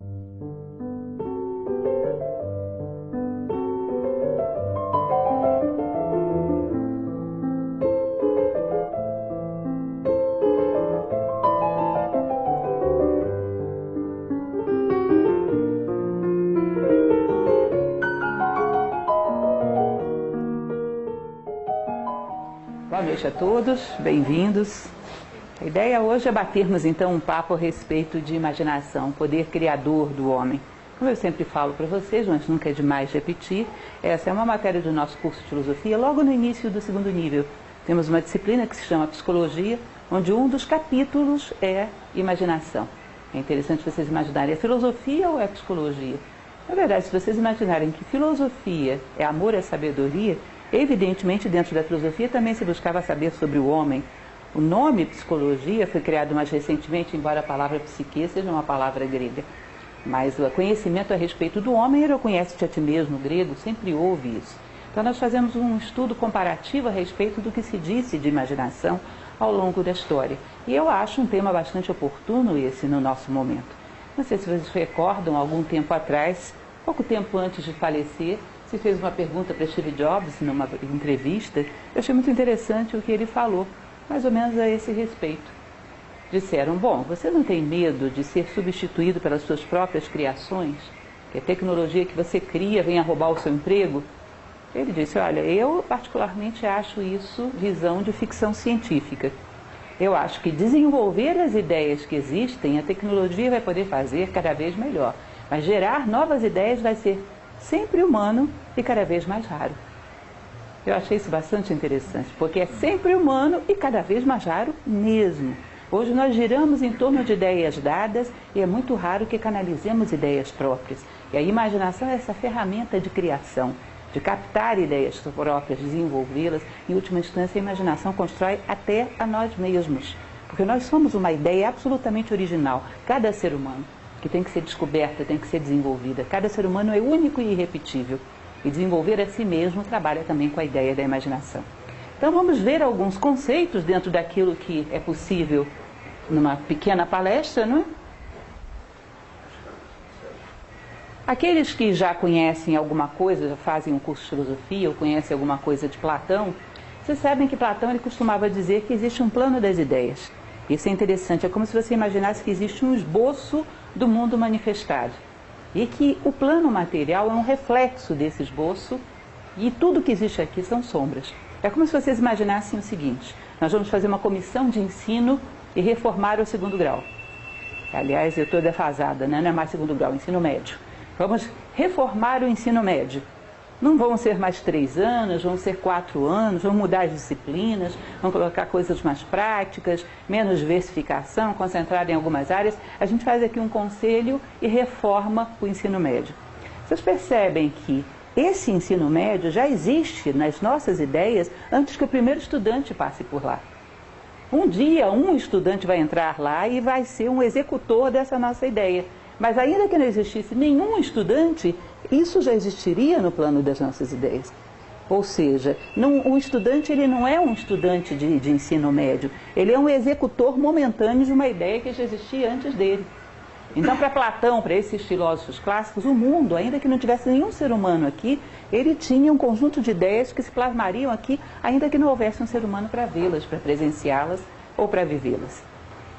Boa noite a todos, bem-vindos. A ideia hoje é batermos então um papo a respeito de imaginação, poder criador do homem. Como eu sempre falo para vocês, mas nunca é demais repetir, essa é uma matéria do nosso curso de filosofia, logo no início do segundo nível. Temos uma disciplina que se chama Psicologia, onde um dos capítulos é imaginação. É interessante vocês imaginarem, é filosofia ou é psicologia? Na verdade, se vocês imaginarem que filosofia é amor à sabedoria, evidentemente, dentro da filosofia também se buscava saber sobre o homem. O nome psicologia foi criado mais recentemente, embora a palavra psique seja uma palavra grega. Mas o conhecimento a respeito do homem era o conhece-te a ti mesmo, grego, sempre houve isso. Então nós fazemos um estudo comparativo a respeito do que se disse de imaginação ao longo da história. E eu acho um tema bastante oportuno esse no nosso momento. Não sei se vocês recordam, algum tempo atrás, pouco tempo antes de falecer, se fez uma pergunta para Steve Jobs numa entrevista. Eu achei muito interessante o que ele falou, mais ou menos a esse respeito. Disseram, bom, você não tem medo de ser substituído pelas suas próprias criações? Que a tecnologia que você cria venha roubar o seu emprego? Ele disse, olha, eu particularmente acho isso visão de ficção científica. Eu acho que desenvolver as ideias que existem, a tecnologia vai poder fazer cada vez melhor. Mas gerar novas ideias vai ser sempre humano e cada vez mais raro. Eu achei isso bastante interessante, porque é sempre humano e cada vez mais raro mesmo. Hoje nós giramos em torno de ideias dadas e é muito raro que canalizemos ideias próprias. E a imaginação é essa ferramenta de criação, de captar ideias próprias, desenvolvê-las. Em última instância, a imaginação constrói até a nós mesmos, porque nós somos uma ideia absolutamente original, cada ser humano, que tem que ser descoberta, tem que ser desenvolvida. Cada ser humano é único e irrepetível. E desenvolver a si mesmo trabalha também com a ideia da imaginação. Então vamos ver alguns conceitos dentro daquilo que é possível numa pequena palestra, não é? Aqueles que já conhecem alguma coisa, já fazem um curso de filosofia ou conhecem alguma coisa de Platão, vocês sabem que Platão ele costumava dizer que existe um plano das ideias. Isso é interessante, é como se você imaginasse que existe um esboço do mundo manifestado. E que o plano material é um reflexo desse esboço e tudo que existe aqui são sombras. É como se vocês imaginassem o seguinte, nós vamos fazer uma comissão de ensino e reformar o segundo grau. Aliás, eu estou defasada, né? Não é mais segundo grau, ensino médio. Vamos reformar o ensino médio. Não vão ser mais 3 anos, vão ser 4 anos, vão mudar as disciplinas, vão colocar coisas mais práticas, menos versificação, concentrar em algumas áreas. A gente faz aqui um conselho e reforma o ensino médio. Vocês percebem que esse ensino médio já existe nas nossas ideias antes que o primeiro estudante passe por lá. Um dia, um estudante vai entrar lá e vai ser um executor dessa nossa ideia. Mas ainda que não existisse nenhum estudante, isso já existiria no plano das nossas ideias. Ou seja, um estudante ele não é um estudante de ensino médio, ele é um executor momentâneo de uma ideia que já existia antes dele. Então, para Platão, para esses filósofos clássicos, o mundo, ainda que não tivesse nenhum ser humano aqui, ele tinha um conjunto de ideias que se plasmariam aqui, ainda que não houvesse um ser humano para vê-las, para presenciá-las ou para vivê-las.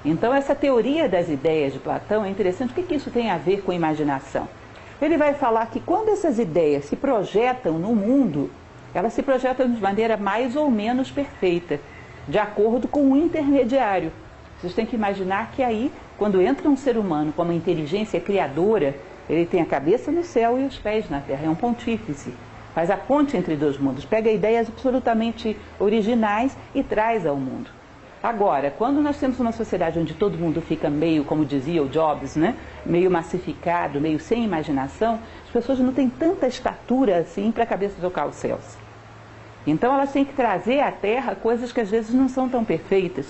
Então, essa teoria das ideias de Platão é interessante. O que isso tem a ver com imaginação? Ele vai falar que quando essas ideias se projetam no mundo, elas se projetam de maneira mais ou menos perfeita, de acordo com um intermediário. Vocês têm que imaginar que aí, quando entra um ser humano com uma inteligência criadora, ele tem a cabeça no céu e os pés na terra, é um pontífice. Faz a ponte entre dois mundos, pega ideias absolutamente originais e traz ao mundo. Agora, quando nós temos uma sociedade onde todo mundo fica meio, como dizia o Jobs, né? Meio massificado, meio sem imaginação, as pessoas não têm tanta estatura assim para a cabeça tocar os céus. Então elas têm que trazer à Terra coisas que às vezes não são tão perfeitas.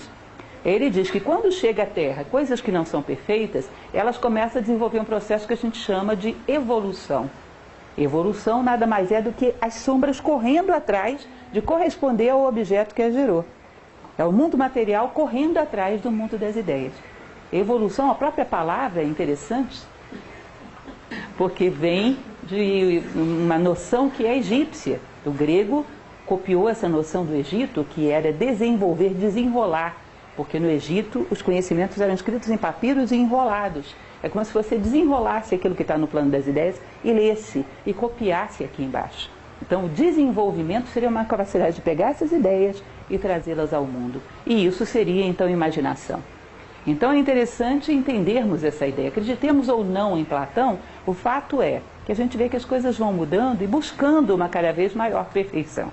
Ele diz que quando chega à Terra coisas que não são perfeitas, elas começam a desenvolver um processo que a gente chama de evolução. Evolução nada mais é do que as sombras correndo atrás de corresponder ao objeto que as gerou. É o mundo material correndo atrás do mundo das ideias. Evolução, a própria palavra é interessante, porque vem de uma noção que é egípcia. O grego copiou essa noção do Egito, que era desenvolver, desenrolar, porque no Egito os conhecimentos eram escritos em papiros e enrolados. É como se você desenrolasse aquilo que está no plano das ideias e lesse e copiasse aqui embaixo. Então o desenvolvimento seria uma capacidade de pegar essas ideias e trazê-las ao mundo. E isso seria então imaginação. Então é interessante entendermos essa ideia. Acreditemos ou não em Platão, o fato é que a gente vê que as coisas vão mudando e buscando uma cada vez maior perfeição.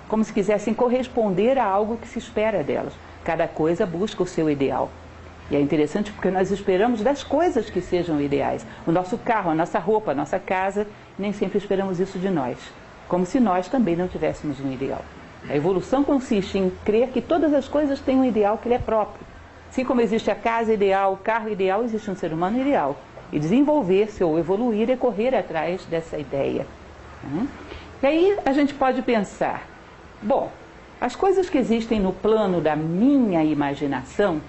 Como se quisessem corresponder a algo que se espera delas. Cada coisa busca o seu ideal. E é interessante porque nós esperamos das coisas que sejam ideais. O nosso carro, a nossa roupa, a nossa casa, nem sempre esperamos isso de nós. Como se nós também não tivéssemos um ideal. A evolução consiste em crer que todas as coisas têm um ideal que lhe é próprio. Assim como existe a casa ideal, o carro ideal, existe um ser humano ideal. E desenvolver-se ou evoluir é correr atrás dessa ideia. E aí a gente pode pensar, bom, as coisas que existem no plano da minha imaginação,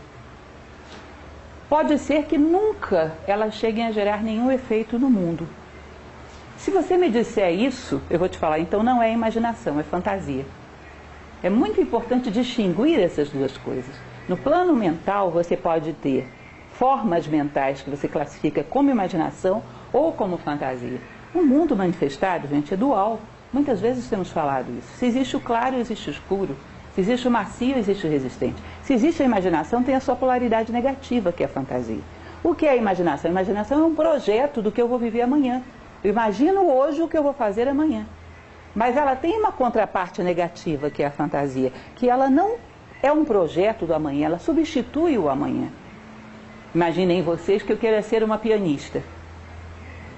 pode ser que nunca elas cheguem a gerar nenhum efeito no mundo. Se você me disser isso, eu vou te falar, então não é imaginação, é fantasia. É muito importante distinguir essas duas coisas. No plano mental, você pode ter formas mentais que você classifica como imaginação ou como fantasia. O mundo manifestado, gente, é dual. Muitas vezes temos falado isso. Se existe o claro, existe o escuro. Se existe o macio, existe o resistente. Se existe a imaginação, tem a sua polaridade negativa, que é a fantasia. O que é a imaginação? A imaginação é um projeto do que eu vou viver amanhã. Eu imagino hoje o que eu vou fazer amanhã. Mas ela tem uma contraparte negativa, que é a fantasia, que ela não é um projeto do amanhã, ela substitui o amanhã. Imaginem vocês que eu queira ser uma pianista.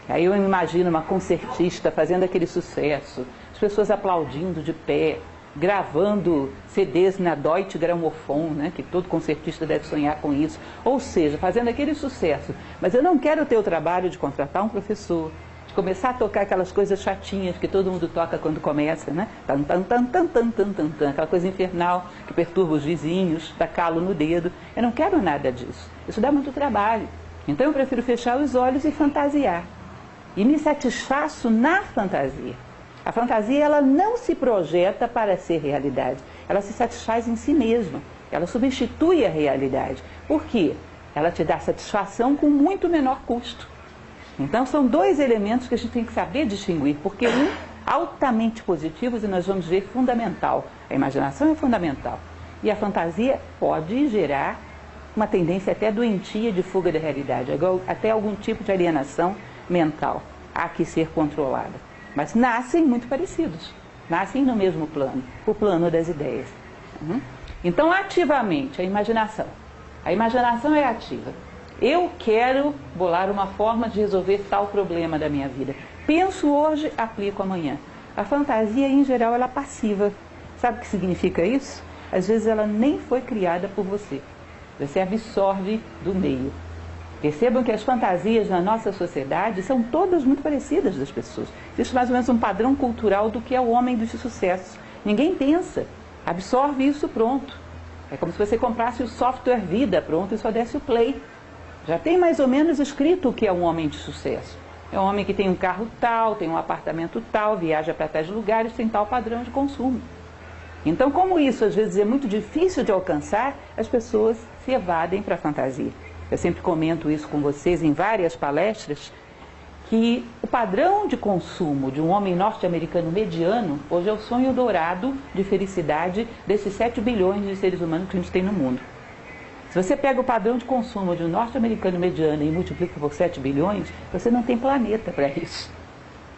Aí eu imagino uma concertista fazendo aquele sucesso, as pessoas aplaudindo de pé, gravando CDs na Deutsche Grammophon, né, que todo concertista deve sonhar com isso. Ou seja, fazendo aquele sucesso. Mas eu não quero ter o trabalho de contratar um professor, de começar a tocar aquelas coisas chatinhas que todo mundo toca quando começa, né? Tan, tan, tan, tan, tan, tan, tan, tan, aquela coisa infernal que perturba os vizinhos, dá calo no dedo. Eu não quero nada disso. Isso dá muito trabalho. Então eu prefiro fechar os olhos e fantasiar. E me satisfaço na fantasia. A fantasia, ela não se projeta para ser realidade. Ela se satisfaz em si mesma. Ela substitui a realidade. Por quê? Ela te dá satisfação com muito menor custo. Então são dois elementos que a gente tem que saber distinguir, porque um altamente positivo, e nós vamos ver, fundamental. A imaginação é fundamental. E a fantasia pode gerar uma tendência até doentia de fuga da realidade, até algum tipo de alienação mental. Há que ser controlada. Mas nascem muito parecidos. Nascem no mesmo plano, o plano das ideias. Então, ativamente, a imaginação. A imaginação é ativa. Eu quero bolar uma forma de resolver tal problema da minha vida. Penso hoje, aplico amanhã. A fantasia, em geral, ela é passiva. Sabe o que significa isso? Às vezes ela nem foi criada por você. Você absorve do meio. Percebam que as fantasias na nossa sociedade são todas muito parecidas das pessoas. Existe mais ou menos um padrão cultural do que é o homem de sucesso. Ninguém pensa, absorve isso pronto. É como se você comprasse o software Vida pronto e só desse o play. Já tem mais ou menos escrito o que é um homem de sucesso. É um homem que tem um carro tal, tem um apartamento tal, viaja para tais lugares, tem tal padrão de consumo. Então, como isso às vezes é muito difícil de alcançar, as pessoas se evadem para a fantasia. Eu sempre comento isso com vocês em várias palestras, que o padrão de consumo de um homem norte-americano mediano, hoje é o sonho dourado de felicidade desses 7 bilhões de seres humanos que a gente tem no mundo. Se você pega o padrão de consumo de um norte-americano mediano e multiplica por 7 bilhões, você não tem planeta para isso.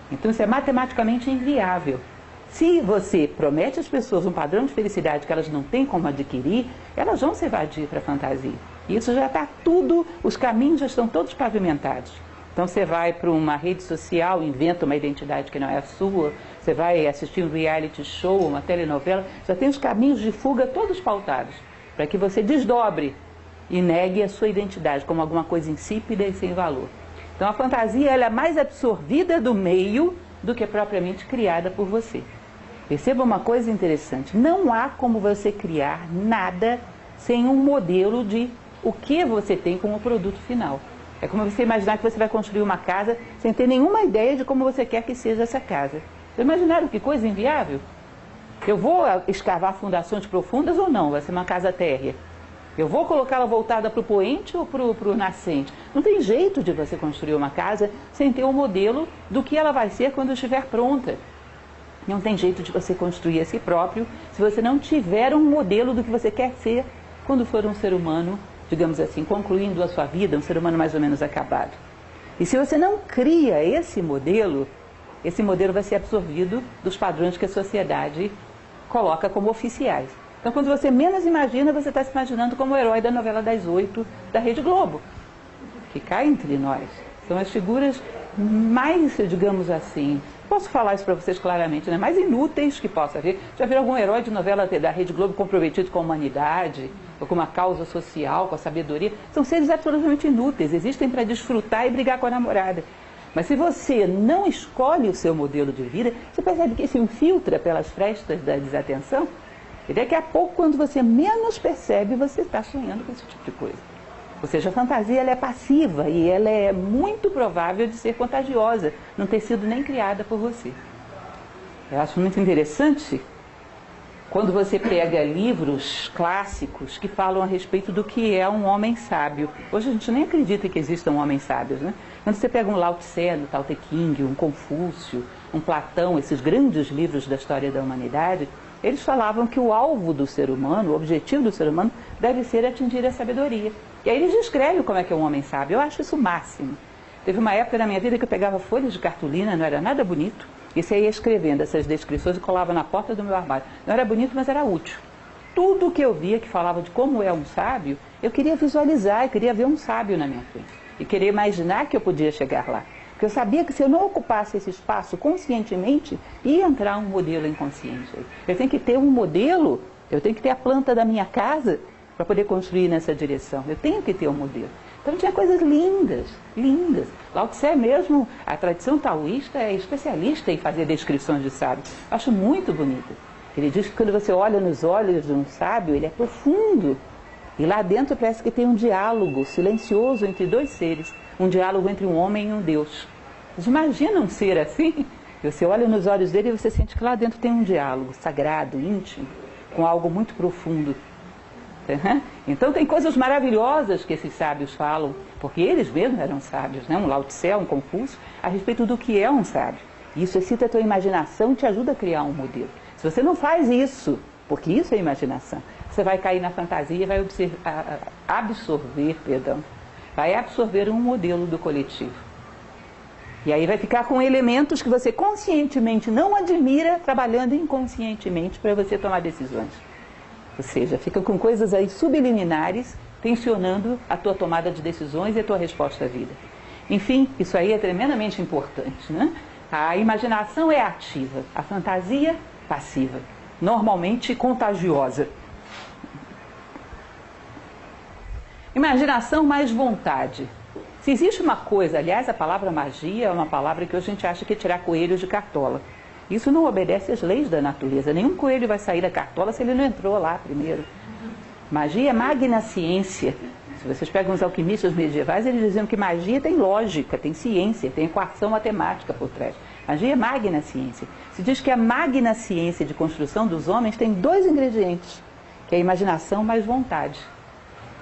Então isso é matematicamente inviável. Se você promete às pessoas um padrão de felicidade que elas não têm como adquirir, elas vão se evadir para a fantasia. E isso já está tudo, os caminhos já estão todos pavimentados. Então você vai para uma rede social, inventa uma identidade que não é a sua, você vai assistir um reality show, uma telenovela, já tem os caminhos de fuga todos pautados, para que você desdobre e negue a sua identidade como alguma coisa insípida e sem valor. Então a fantasia ela é mais absorvida do meio do que propriamente criada por você. Perceba uma coisa interessante, não há como você criar nada sem um modelo de o que você tem como produto final. É como você imaginar que você vai construir uma casa sem ter nenhuma ideia de como você quer que seja essa casa. Vocês imaginaram que coisa inviável? Eu vou escavar fundações profundas ou não? Vai ser uma casa térrea. Eu vou colocá-la voltada para o poente ou para o nascente? Não tem jeito de você construir uma casa sem ter um modelo do que ela vai ser quando estiver pronta. Não tem jeito de você construir a si próprio se você não tiver um modelo do que você quer ser quando for um ser humano, digamos assim, concluindo a sua vida, um ser humano mais ou menos acabado. E se você não cria esse modelo vai ser absorvido dos padrões que a sociedade coloca como oficiais. Então, quando você menos imagina, você está se imaginando como o herói da novela das 8 da Rede Globo, que cai entre nós. São as figuras mais, digamos assim, posso falar isso para vocês claramente, né? Mais inúteis que possa haver. Já viram algum herói de novela da Rede Globo comprometido com a humanidade, ou com uma causa social, com a sabedoria? São seres absolutamente inúteis, existem para desfrutar e brigar com a namorada. Mas se você não escolhe o seu modelo de vida, você percebe que se infiltra pelas frestas da desatenção, e daqui a pouco, quando você menos percebe, você está sonhando com esse tipo de coisa. Ou seja, a fantasia ela é passiva e ela é muito provável de ser contagiosa, não ter sido nem criada por você. Eu acho muito interessante quando você pega livros clássicos que falam a respeito do que é um homem sábio. Hoje a gente nem acredita que existam homens sábios, né? Quando você pega um Lao Tse, um Tao Te Ching, um Confúcio, um Platão, esses grandes livros da história da humanidade, eles falavam que o alvo do ser humano, o objetivo do ser humano, deve ser atingir a sabedoria. E aí eles descrevem como é que é um homem sábio. Eu acho isso o máximo. Teve uma época na minha vida que eu pegava folhas de cartolina, não era nada bonito, e você ia escrevendo essas descrições e colava na porta do meu armário. Não era bonito, mas era útil. Tudo que eu via que falava de como é um sábio, eu queria visualizar, eu queria ver um sábio na minha frente. E queria imaginar que eu podia chegar lá. Porque eu sabia que se eu não ocupasse esse espaço conscientemente, ia entrar um modelo inconsciente. Eu tenho que ter um modelo, eu tenho que ter a planta da minha casa para poder construir nessa direção. Eu tenho que ter um modelo. Então tinha coisas lindas, lindas. Lao Tse mesmo, a tradição taoísta é especialista em fazer descrições de sábios. Acho muito bonita. Ele diz que quando você olha nos olhos de um sábio, ele é profundo. E lá dentro parece que tem um diálogo silencioso entre dois seres. Um diálogo entre um homem e um Deus. Vocês imaginam um ser assim? Você olha nos olhos dele e você sente que lá dentro tem um diálogo sagrado, íntimo, com algo muito profundo. Então tem coisas maravilhosas que esses sábios falam, porque eles mesmos eram sábios, né? Um Lao Tse, um Confúcio, a respeito do que é um sábio. E isso excita a tua imaginação e te ajuda a criar um modelo. Se você não faz isso, porque isso é imaginação, você vai cair na fantasia e vai vai absorver um modelo do coletivo. E aí vai ficar com elementos que você conscientemente não admira, trabalhando inconscientemente para você tomar decisões. Ou seja, fica com coisas aí subliminares, tensionando a tua tomada de decisões e a tua resposta à vida. Enfim, isso aí é tremendamente importante, né? A imaginação é ativa, a fantasia passiva, normalmente contagiosa. Imaginação mais vontade. Se existe uma coisa, aliás, a palavra magia é uma palavra que hoje a gente acha que é tirar coelhos de cartola. Isso não obedece às leis da natureza. Nenhum coelho vai sair da cartola se ele não entrou lá primeiro. Magia é magna ciência. Se vocês pegam os alquimistas medievais, eles diziam que magia tem lógica, tem ciência, tem equação matemática por trás. Magia é magna ciência. Se diz que a magna ciência de construção dos homens tem dois ingredientes, que é a imaginação mais vontade.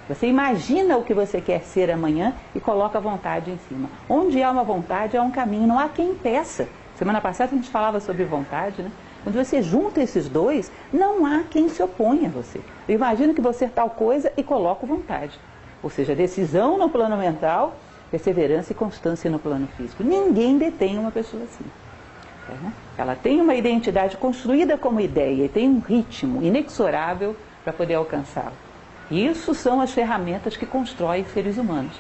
Você imagina o que você quer ser amanhã e coloca a vontade em cima. Onde há uma vontade, há um caminho, não há quem impeça. Semana passada a gente falava sobre vontade, né? Quando você junta esses dois, não há quem se oponha a você. Eu imagino que você é tal coisa e coloco vontade. Ou seja, decisão no plano mental, perseverança e constância no plano físico. Ninguém detém uma pessoa assim. Ela tem uma identidade construída como ideia e tem um ritmo inexorável para poder alcançá-la. Isso são as ferramentas que constroem seres humanos.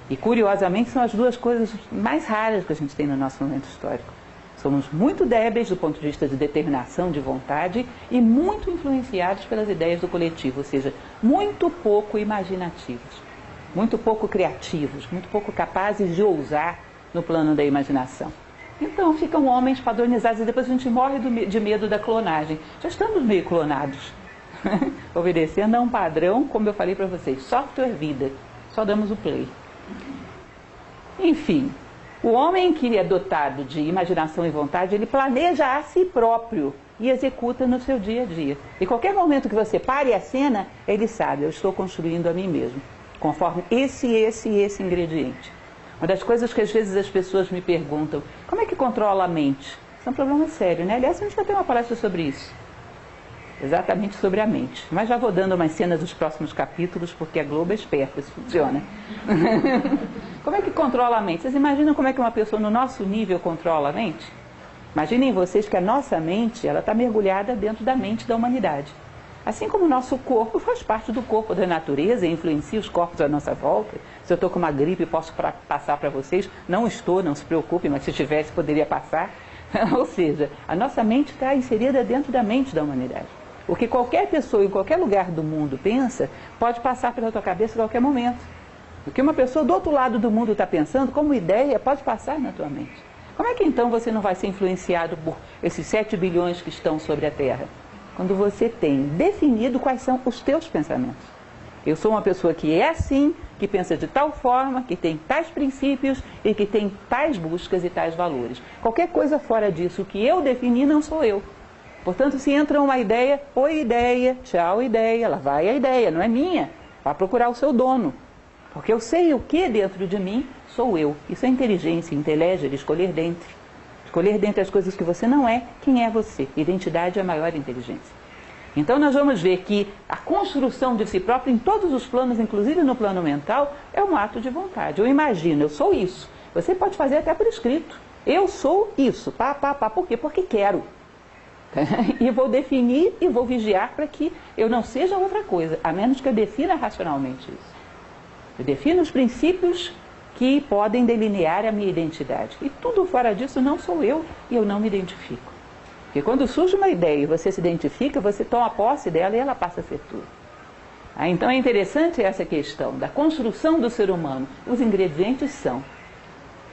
E, curiosamente, são as duas coisas mais raras que a gente tem no nosso momento histórico. Somos muito débeis do ponto de vista de determinação, de vontade, e muito influenciados pelas ideias do coletivo, ou seja, muito pouco imaginativos, muito pouco criativos, muito pouco capazes de ousar no plano da imaginação. Então ficam homens padronizados e depois a gente morre de medo da clonagem. Já estamos meio clonados, obedecendo a um padrão, como eu falei para vocês, software vida, só damos o play. Enfim, o homem que é dotado de imaginação e vontade, ele planeja a si próprio e executa no seu dia a dia. E qualquer momento que você pare a cena, ele sabe, eu estou construindo a mim mesmo, conforme esse ingrediente. Uma das coisas que às vezes as pessoas me perguntam, como é que controla a mente? Isso é um problema sério, né? Aliás, a gente vai ter uma palestra sobre isso. Exatamente sobre a mente. Mas já vou dando umas cenas dos próximos capítulos, porque a Globo é esperta, isso funciona. Como é que controla a mente? Vocês imaginam como é que uma pessoa no nosso nível controla a mente? Imaginem vocês que a nossa mente, ela está mergulhada dentro da mente da humanidade. Assim como o nosso corpo faz parte do corpo da natureza e influencia os corpos à nossa volta. Se eu estou com uma gripe, posso passar para vocês. Não estou, não se preocupe, mas se tivesse, poderia passar. Ou seja, a nossa mente está inserida dentro da mente da humanidade. O que qualquer pessoa em qualquer lugar do mundo pensa, pode passar pela tua cabeça a qualquer momento. O que uma pessoa do outro lado do mundo está pensando, como ideia, pode passar na tua mente. Como é que então você não vai ser influenciado por esses 7 bilhões que estão sobre a Terra? Quando você tem definido quais são os teus pensamentos. Eu sou uma pessoa que é assim, que pensa de tal forma, que tem tais princípios e que tem tais buscas e tais valores. Qualquer coisa fora disso que eu defini não sou eu. Portanto, se entra uma ideia, oi ideia, tchau ideia, lá vai a ideia, não é minha. Vai procurar o seu dono. Porque eu sei o que dentro de mim sou eu. Isso é inteligência, inteligência, escolher dentre. Escolher dentre as coisas que você não é, quem é você. Identidade é a maior inteligência. Então nós vamos ver que a construção de si próprio em todos os planos, inclusive no plano mental, é um ato de vontade. Eu imagino, eu sou isso. Você pode fazer até por escrito. Eu sou isso. Por quê? Porque quero. E vou definir e vou vigiar para que eu não seja outra coisa, a menos que eu defina racionalmente isso. Eu defino os princípios que podem delinear a minha identidade. E tudo fora disso não sou eu e eu não me identifico. Porque quando surge uma ideia e você se identifica, você toma posse dela e ela passa a ser tudo. Então é interessante essa questão da construção do ser humano. Os ingredientes são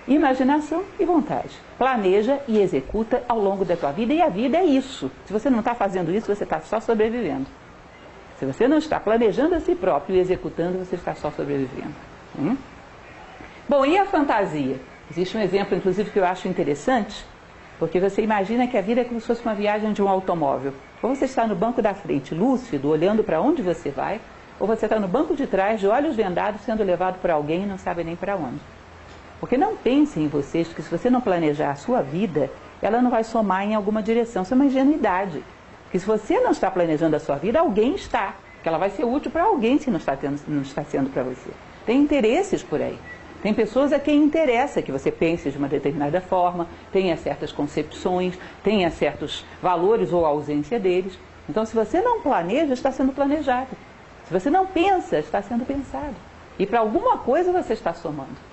imaginação e vontade. Planeja e executa ao longo da tua vida, e a vida é isso. Se você não está fazendo isso, você está só sobrevivendo. Se você não está planejando a si próprio e executando, você está só sobrevivendo. Bom, e a fantasia? Existe um exemplo, inclusive, que eu acho interessante, porque você imagina que a vida é como se fosse uma viagem de um automóvel. Ou você está no banco da frente, lúcido, olhando para onde você vai, ou você está no banco de trás, de olhos vendados, sendo levado por alguém e não sabe nem para onde. Porque não pensem em vocês que se você não planejar a sua vida, ela não vai somar em alguma direção. Isso é uma ingenuidade. Porque se você não está planejando a sua vida, alguém está. Porque ela vai ser útil para alguém se não está sendo para você. Tem interesses por aí. Tem pessoas a quem interessa que você pense de uma determinada forma, tenha certas concepções, tenha certos valores ou ausência deles. Então, se você não planeja, está sendo planejado. Se você não pensa, está sendo pensado. E para alguma coisa você está somando.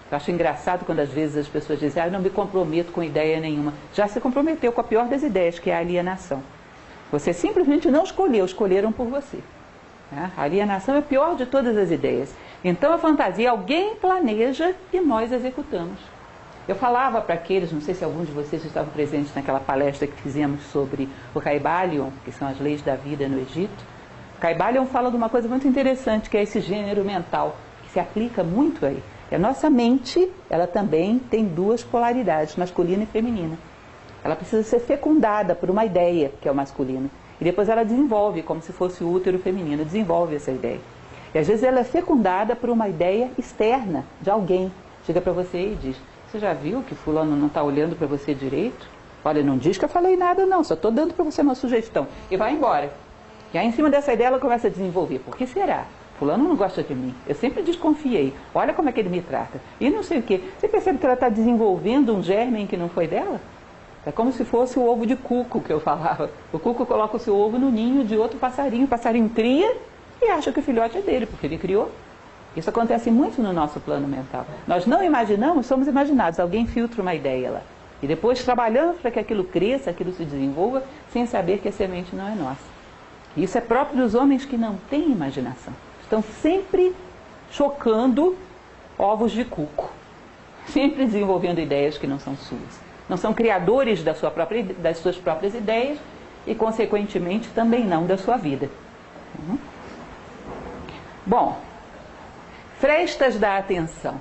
Eu acho engraçado quando às vezes as pessoas dizem, eu não me comprometo com ideia nenhuma. Já se comprometeu com a pior das ideias, que é a alienação. Você simplesmente não escolheu, escolheram por você. A alienação é a pior de todas as ideias. Então a fantasia, alguém planeja e nós executamos. Eu falava para aqueles, não sei se algum de vocês estavam presentes naquela palestra que fizemos sobre o Kybalion, que são as leis da vida no Egito. O Kybalion fala de uma coisa muito interessante, que é esse gênero mental, que se aplica muito aí. E a nossa mente, ela também tem duas polaridades, masculina e feminina. Ela precisa ser fecundada por uma ideia, que é o masculino. E depois ela desenvolve, como se fosse o útero feminino, desenvolve essa ideia. E às vezes ela é fecundada por uma ideia externa, de alguém. Chega para você e diz, você já viu que fulano não está olhando para você direito? Olha, não diz que eu falei nada não, só estou dando para você uma sugestão. E vai embora. E aí em cima dessa ideia ela começa a desenvolver. Por que será? Fulano não gosta de mim, eu sempre desconfiei, olha como é que ele me trata, e não sei o quê. Você percebe que ela está desenvolvendo um germe que não foi dela? É como se fosse o ovo de cuco que eu falava. O cuco coloca o seu ovo no ninho de outro passarinho, o passarinho cria e acha que o filhote é dele, porque ele criou. Isso acontece muito no nosso plano mental. Nós não imaginamos, somos imaginados, alguém filtra uma ideia lá. E depois trabalhamos para que aquilo cresça, aquilo se desenvolva, sem saber que a semente não é nossa. E isso é próprio dos homens que não têm imaginação. Estão sempre chocando ovos de cuco, sempre desenvolvendo ideias que não são suas. Não são criadores das suas próprias ideias e, consequentemente, também não da sua vida. Bom, frestas da atenção.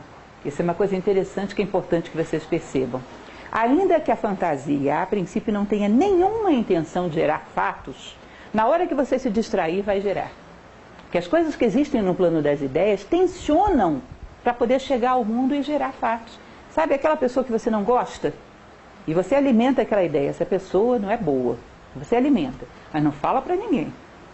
Isso é uma coisa interessante que é importante que vocês percebam. Ainda que a fantasia, a princípio, não tenha nenhuma intenção de gerar fatos, na hora que você se distrair, vai gerar. Porque as coisas que existem no plano das ideias tensionam para poder chegar ao mundo e gerar fatos. Sabe aquela pessoa que você não gosta? E você alimenta aquela ideia. Essa pessoa não é boa. Você alimenta, mas não fala para ninguém.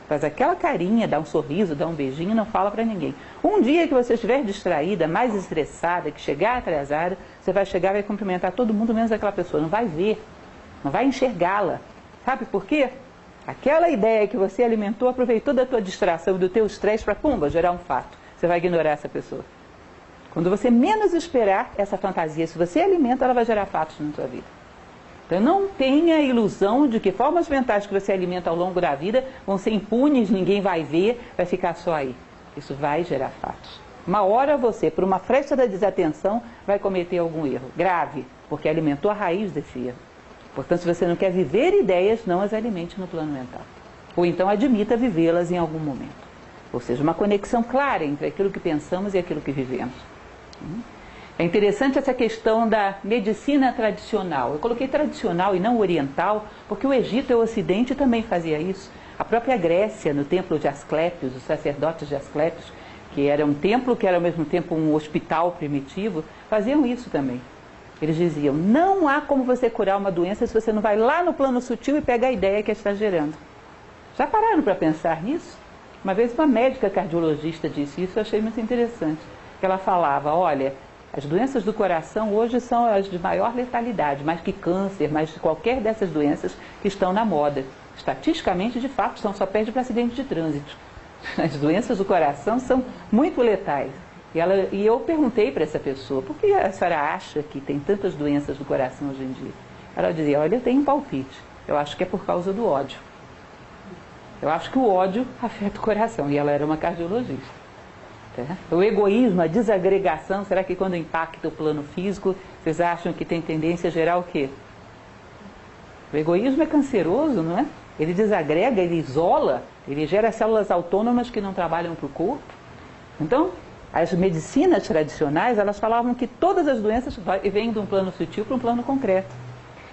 Faz aquela carinha, dá um sorriso, dá um beijinho, não fala para ninguém. Um dia que você estiver distraída, mais estressada, que chegar atrasada, você vai chegar e vai cumprimentar todo mundo, menos aquela pessoa. Não vai ver, não vai enxergá-la. Sabe por quê? Aquela ideia que você alimentou, aproveitou da tua distração e do teu estresse para, pumba, gerar um fato. Você vai ignorar essa pessoa. Quando você menos esperar essa fantasia, se você alimenta, ela vai gerar fatos na sua vida. Então não tenha a ilusão de que formas mentais que você alimenta ao longo da vida vão ser impunes, ninguém vai ver, vai ficar só aí. Isso vai gerar fatos. Uma hora você, por uma fresta da desatenção, vai cometer algum erro grave, porque alimentou a raiz desse erro. Portanto, se você não quer viver ideias, não as alimente no plano mental. Ou então admita vivê-las em algum momento. Ou seja, uma conexão clara entre aquilo que pensamos e aquilo que vivemos. É interessante essa questão da medicina tradicional. Eu coloquei tradicional e não oriental, porque o Egito e o Ocidente também fazia isso. A própria Grécia, no templo de Asclépios, os sacerdotes de Asclépios, que era um templo que era ao mesmo tempo um hospital primitivo, faziam isso também. Eles diziam, não há como você curar uma doença se você não vai lá no plano sutil e pega a ideia que está gerando. Já pararam para pensar nisso? Uma vez uma médica cardiologista disse isso, eu achei muito interessante. Que ela falava, olha, as doenças do coração hoje são as de maior letalidade, mais que câncer, mais que qualquer dessas doenças que estão na moda. Estatisticamente, de fato, só perde para acidente de trânsito. As doenças do coração são muito letais. E eu perguntei para essa pessoa, por que a senhora acha que tem tantas doenças do coração hoje em dia? Ela dizia, olha, eu tenho um palpite. Eu acho que é por causa do ódio. Eu acho que o ódio afeta o coração. E ela era uma cardiologista. O egoísmo, a desagregação, será que quando impacta o plano físico, vocês acham que tem tendência a gerar o quê? O egoísmo é canceroso, não é? Ele desagrega, ele isola, ele gera células autônomas que não trabalham para o corpo. Então, as medicinas tradicionais, elas falavam que todas as doenças vêm de um plano sutil para um plano concreto.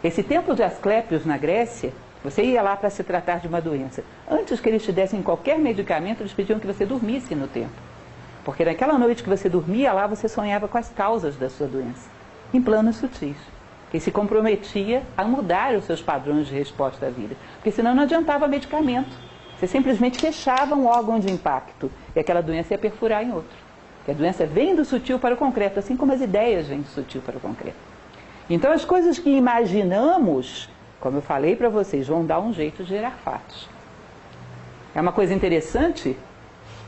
Esse templo de Asclépios, na Grécia, você ia lá para se tratar de uma doença. Antes que eles te dessem qualquer medicamento, eles pediam que você dormisse no templo. Porque naquela noite que você dormia lá, você sonhava com as causas da sua doença, em planos sutis. Que se comprometia a mudar os seus padrões de resposta à vida. Porque senão não adiantava medicamento. Você simplesmente fechava um órgão de impacto e aquela doença ia perfurar em outro. Porque a doença vem do sutil para o concreto, assim como as ideias vêm do sutil para o concreto. Então as coisas que imaginamos, como eu falei para vocês, vão dar um jeito de gerar fatos. É uma coisa interessante.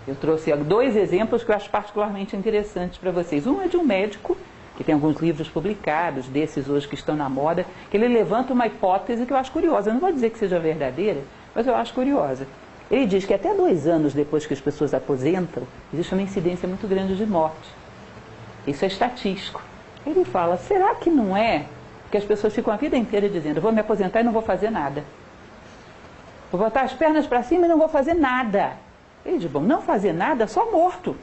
Eu trouxe 2 exemplos que eu acho particularmente interessantes para vocês. Um é de um médico, que tem alguns livros publicados, desses hoje que estão na moda, que ele levanta uma hipótese que eu acho curiosa. Eu não vou dizer que seja verdadeira, mas eu acho curiosa. Ele diz que até 2 anos depois que as pessoas aposentam, existe uma incidência muito grande de morte. Isso é estatístico. Ele fala, será que não é que as pessoas ficam a vida inteira dizendo, eu vou me aposentar e não vou fazer nada. Vou botar as pernas para cima e não vou fazer nada. Ele diz, bom, não fazer nada, só morto.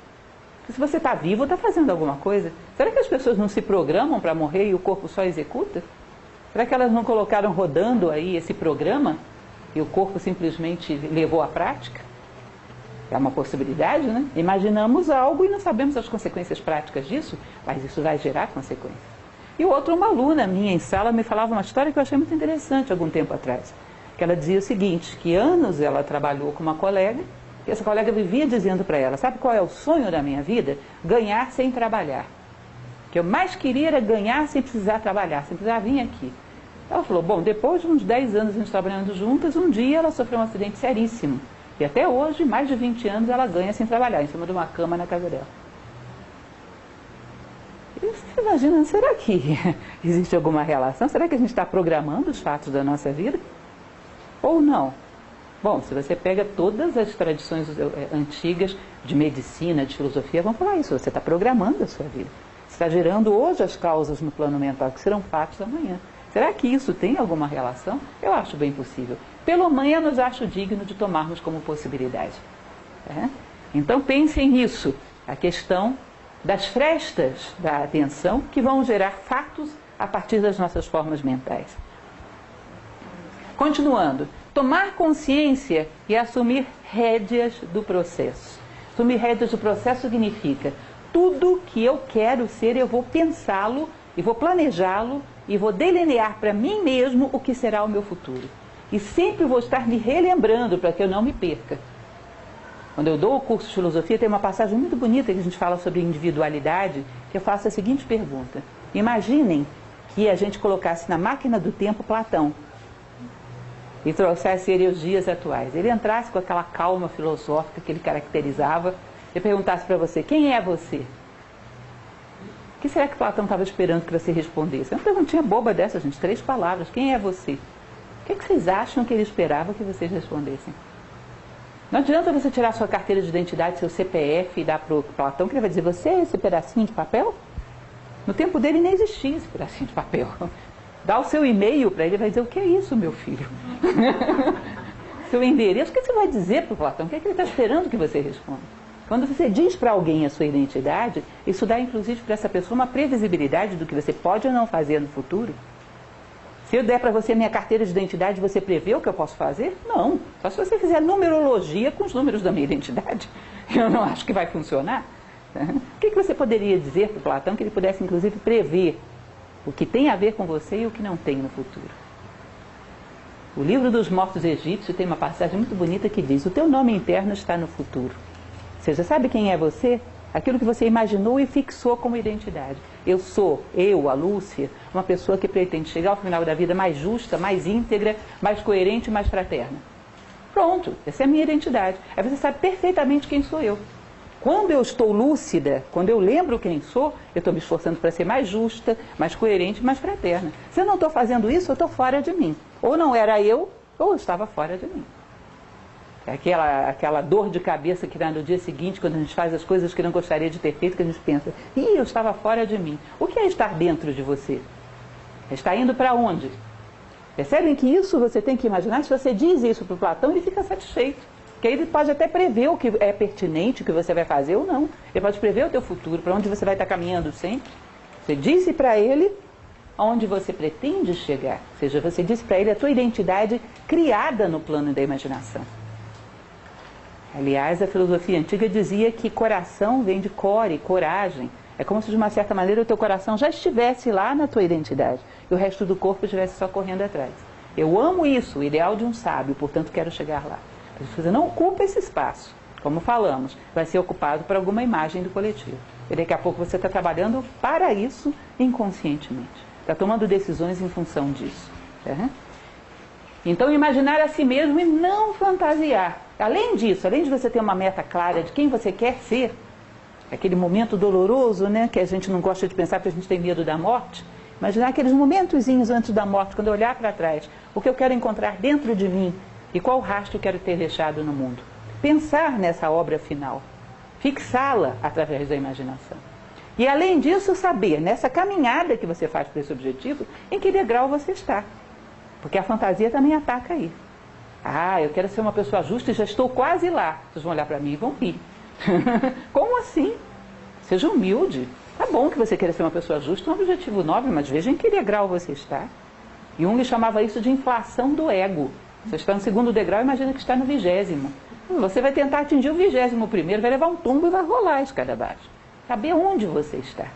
Se você está vivo, está fazendo alguma coisa. Será que as pessoas não se programam para morrer e o corpo só executa? Será que elas não colocaram rodando aí esse programa e o corpo simplesmente levou à prática? É uma possibilidade, né? Imaginamos algo e não sabemos as consequências práticas disso, mas isso vai gerar consequências. E o outro, uma aluna minha em sala me falava uma história que eu achei muito interessante algum tempo atrás. Que ela dizia o seguinte, que anos ela trabalhou com uma colega, e essa colega vivia dizendo para ela, sabe qual é o sonho da minha vida? Ganhar sem trabalhar. O que eu mais queria era ganhar sem precisar trabalhar, sem precisar vir aqui. Ela falou, bom, depois de uns 10 anos a gente trabalhando juntas, um dia ela sofreu um acidente seríssimo. E até hoje, mais de 20 anos, ela ganha sem trabalhar, em cima de uma cama na casa dela. E você imagina, será que existe alguma relação? Será que a gente está programando os fatos da nossa vida? Ou não? Bom, se você pega todas as tradições antigas de medicina, de filosofia, vão falar isso, você está programando a sua vida. Você está gerando hoje as causas no plano mental, que serão fatos amanhã. Será que isso tem alguma relação? Eu acho bem possível. Pelo menos acho digno de tomarmos como possibilidade. Então pensem nisso, a questão das frestas da atenção que vão gerar fatos a partir das nossas formas mentais. Continuando, tomar consciência e assumir rédeas do processo. Assumir rédeas do processo significa tudo que eu quero ser, eu vou pensá-lo e vou planejá-lo e vou delinear para mim mesmo o que será o meu futuro. E sempre vou estar me relembrando para que eu não me perca. Quando eu dou o curso de filosofia, tem uma passagem muito bonita que a gente fala sobre individualidade, que eu faço a seguinte pergunta. Imaginem que a gente colocasse na máquina do tempo Platão e trouxesse ele aos dias atuais. Ele entrasse com aquela calma filosófica que ele caracterizava e perguntasse para você, quem é você? O que será que Platão estava esperando que você respondesse? É uma perguntinha boba dessa, gente, 3 palavras. Quem é você? O que vocês acham que ele esperava que vocês respondessem? Não adianta você tirar sua carteira de identidade, seu CPF e dar para o Platão, que ele vai dizer, você é esse pedacinho de papel? No tempo dele nem existia esse pedacinho de papel. Dá o seu e-mail para ele, ele vai dizer, o que é isso, meu filho? Seu endereço, o que você vai dizer para o Platão? O que é que ele está esperando que você responda? Quando você diz para alguém a sua identidade, isso dá inclusive para essa pessoa uma previsibilidade do que você pode ou não fazer no futuro. Se eu der para você a minha carteira de identidade, você prevê o que eu posso fazer? Não. Só se você fizer numerologia com os números da minha identidade. Eu não acho que vai funcionar. O que você poderia dizer para o Platão que ele pudesse inclusive prever o que tem a ver com você e o que não tem no futuro? O livro dos mortos egípcios tem uma passagem muito bonita que diz, o teu nome interno está no futuro. Ou seja, sabe quem é você? Aquilo que você imaginou e fixou como identidade. Eu sou, a Lúcia, uma pessoa que pretende chegar ao final da vida mais justa, mais íntegra, mais coerente e mais fraterna. Pronto, essa é a minha identidade. Aí você sabe perfeitamente quem sou eu. Quando eu estou lúcida, quando eu lembro quem sou, eu estou me esforçando para ser mais justa, mais coerente, mais fraterna. Se eu não estou fazendo isso, eu estou fora de mim. Ou não era eu, ou eu estava fora de mim. Aquela dor de cabeça que dá no dia seguinte, quando a gente faz as coisas que não gostaria de ter feito, que a gente pensa, eu estava fora de mim. O que é estar dentro de você? Está indo para onde? Percebem que isso você tem que imaginar? Se você diz isso para o Platão, ele fica satisfeito. Porque aí ele pode até prever o que é pertinente, o que você vai fazer ou não. Ele pode prever o teu futuro, para onde você vai estar caminhando sempre. Você disse para ele aonde você pretende chegar. Ou seja, você disse para ele a tua identidade criada no plano da imaginação. Aliás, a filosofia antiga dizia que coração vem de core, coragem. É como se de uma certa maneira o teu coração já estivesse lá na tua identidade e o resto do corpo estivesse só correndo atrás. Eu amo isso, o ideal de um sábio, portanto quero chegar lá. Mas você não ocupa esse espaço, como falamos, vai ser ocupado por alguma imagem do coletivo. E daqui a pouco você está trabalhando para isso inconscientemente. Está tomando decisões em função disso. Tá? Então imaginar a si mesmo e não fantasiar. Além disso, além de você ter uma meta clara de quem você quer ser, aquele momento doloroso, né, que a gente não gosta de pensar porque a gente tem medo da morte, imaginar aqueles momentozinhos antes da morte, quando eu olhar para trás, o que eu quero encontrar dentro de mim e qual rastro eu quero ter deixado no mundo. Pensar nessa obra final, fixá-la através da imaginação. E além disso, saber, nessa caminhada que você faz para esse objetivo, em que degrau você está. Porque a fantasia também ataca aí. Eu quero ser uma pessoa justa e já estou quase lá. Vocês vão olhar para mim e vão rir. Como assim? Seja humilde. Tá bom que você queira ser uma pessoa justa, é um objetivo nobre, mas veja em que degrau você está. Jung chamava isso de inflação do ego. Você está no 2º degrau, imagina que está no 20º. Você vai tentar atingir o 21º, vai levar um tombo e vai rolar a escada abaixo. Saber onde você está.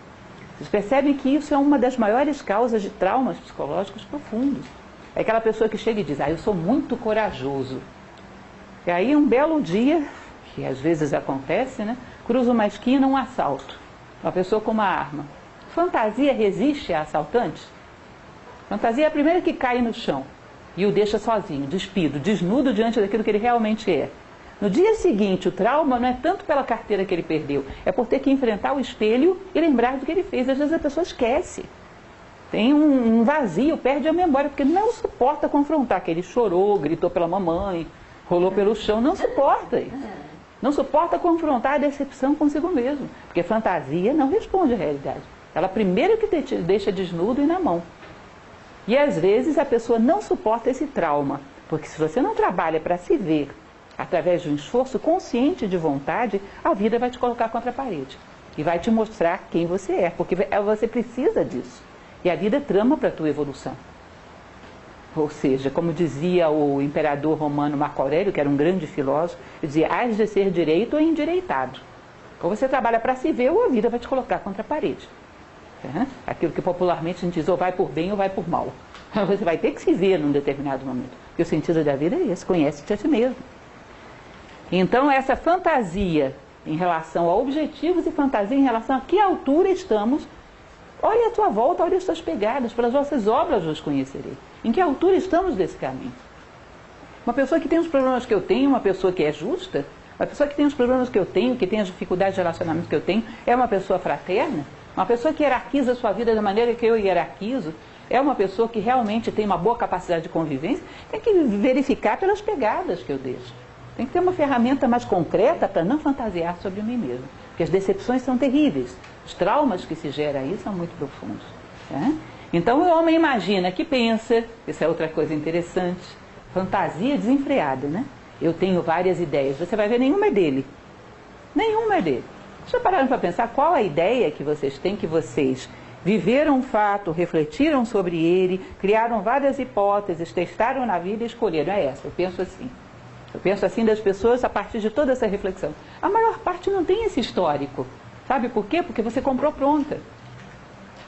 Vocês percebem que isso é uma das maiores causas de traumas psicológicos profundos. É aquela pessoa que chega e diz, eu sou muito corajoso. E aí um belo dia, que às vezes acontece, né, cruza uma esquina, um assalto. Uma pessoa com uma arma. Fantasia resiste a assaltantes? Fantasia é a primeira que cai no chão e o deixa sozinho, despido, desnudo diante daquilo que ele realmente é. No dia seguinte, o trauma não é tanto pela carteira que ele perdeu, é por ter que enfrentar o espelho e lembrar do que ele fez. Às vezes a pessoa esquece. Tem um vazio, perde a memória, porque não suporta confrontar, que ele chorou, gritou pela mamãe, rolou pelo chão, não suporta isso. Não suporta confrontar a decepção consigo mesmo, porque fantasia não responde à realidade. Ela primeiro que te deixa desnudo e na mão. E às vezes a pessoa não suporta esse trauma, porque se você não trabalha para se ver através de um esforço consciente de vontade, a vida vai te colocar contra a parede. e vai te mostrar quem você é, porque você precisa disso. E a vida trama para a tua evolução. Ou seja, como dizia o imperador romano Marco Aurélio, que era um grande filósofo, ele dizia: hás de ser direito ou endireitado. Ou você trabalha para se ver, ou a vida vai te colocar contra a parede. Aquilo que popularmente a gente diz, ou vai por bem ou vai por mal. Você vai ter que se ver num determinado momento. Porque o sentido da vida é esse: conhece-te a ti mesmo. Então, essa fantasia em relação a objetivos e fantasia em relação a que altura estamos. Olha a tua volta, olha as tuas pegadas, pelas vossas obras vos conhecerei. Em que altura estamos desse caminho? Uma pessoa que tem os problemas que eu tenho, uma pessoa que é justa, uma pessoa que tem os problemas que eu tenho, que tem as dificuldades de relacionamento que eu tenho, é uma pessoa fraterna? Uma pessoa que hierarquiza a sua vida da maneira que eu hierarquizo, é uma pessoa que realmente tem uma boa capacidade de convivência? Tem que verificar pelas pegadas que eu deixo. Tem que ter uma ferramenta mais concreta para não fantasiar sobre mim mesmo. Porque as decepções são terríveis. Os traumas que se geram aí são muito profundos. Então o homem imagina que pensa, isso é outra coisa interessante, fantasia desenfreada, né? Eu tenho várias ideias, você vai ver nenhuma é dele. Nenhuma é dele. Já pararam para pensar qual a ideia que vocês têm, que vocês viveram um fato, refletiram sobre ele, criaram várias hipóteses, testaram na vida e escolheram? É essa, eu penso assim. Eu penso assim das pessoas a partir de toda essa reflexão. A maior parte não tem esse histórico. Sabe por quê? Porque você comprou pronta.